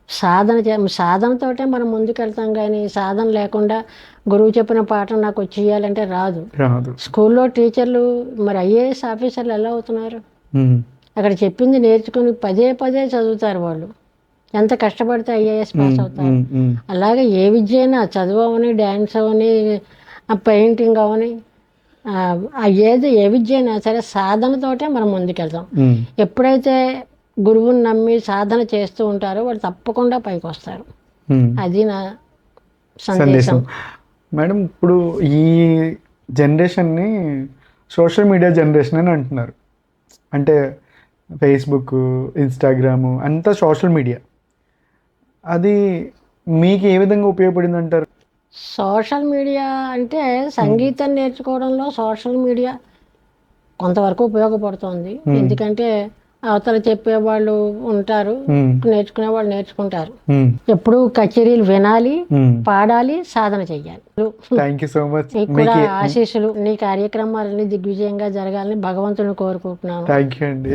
సాధనతోటే మనం ముందుకెళ్తాం. కానీ సాధన లేకుండా గురువు చెప్పిన పాఠం నాకు వచ్చి చేయాలంటే రాదు. రాదు. స్కూల్లో టీచర్లు మరి ఐఏఎస్ ఆఫీసర్లు ఎలా అవుతున్నారు? ఉమ్, అక్కడ చెప్పింది నేర్చుకుని పదే పదే చదువుతారు. వాళ్ళు ఎంత కష్టపడితే ఐఏఎస్ పాస్ అవుతారు. ఉమ్, ఉమ్, అలాగే ఏ విద్య అయినా చదువు అవని, డ్యాన్స్ అవని, పెయింటింగ్ అవని, ఏ విద్య అయినా సరే సాధనతోటే మనం ముందుకెళ్తాం. ఉమ్, ఎప్పుడైతే గురువుని నమ్మి సాధన చేస్తూ ఉంటారో వాళ్ళు తప్పకుండా పైకి వస్తారు. ఉమ్. అది నా సందేశం. సందేశం. మేడం, ఇప్పుడు ఈ జనరేషన్ని సోషల్ మీడియా జనరేషన్ అని అంటున్నారు. అంటే ఫేస్బుక్, ఇన్స్టాగ్రాము అంతా సోషల్ మీడియా. అది మీకు ఏ విధంగా ఉపయోగపడింది అంటారు? సోషల్ మీడియా అంటే సంగీతం నేర్చుకోవడంలో సోషల్ మీడియా కొంతవరకు ఉపయోగపడుతుంది. ఎందుకంటే అవతల చెప్పేవాళ్ళు ఉంటారు, నేర్చుకునే వాళ్ళు నేర్చుకుంటారు. ఎప్పుడు కచేరీలు వినాలి, పాడాలి, సాధన చెయ్యాలి. Thank you so much. నీకు కూడా ఆశీస్సులు, నీ కార్యక్రమాలన్నీ దిగ్విజయంగా జరగాలని భగవంతుని కోరుకుంటున్నాను. థ్యాంక్ యూ అండి.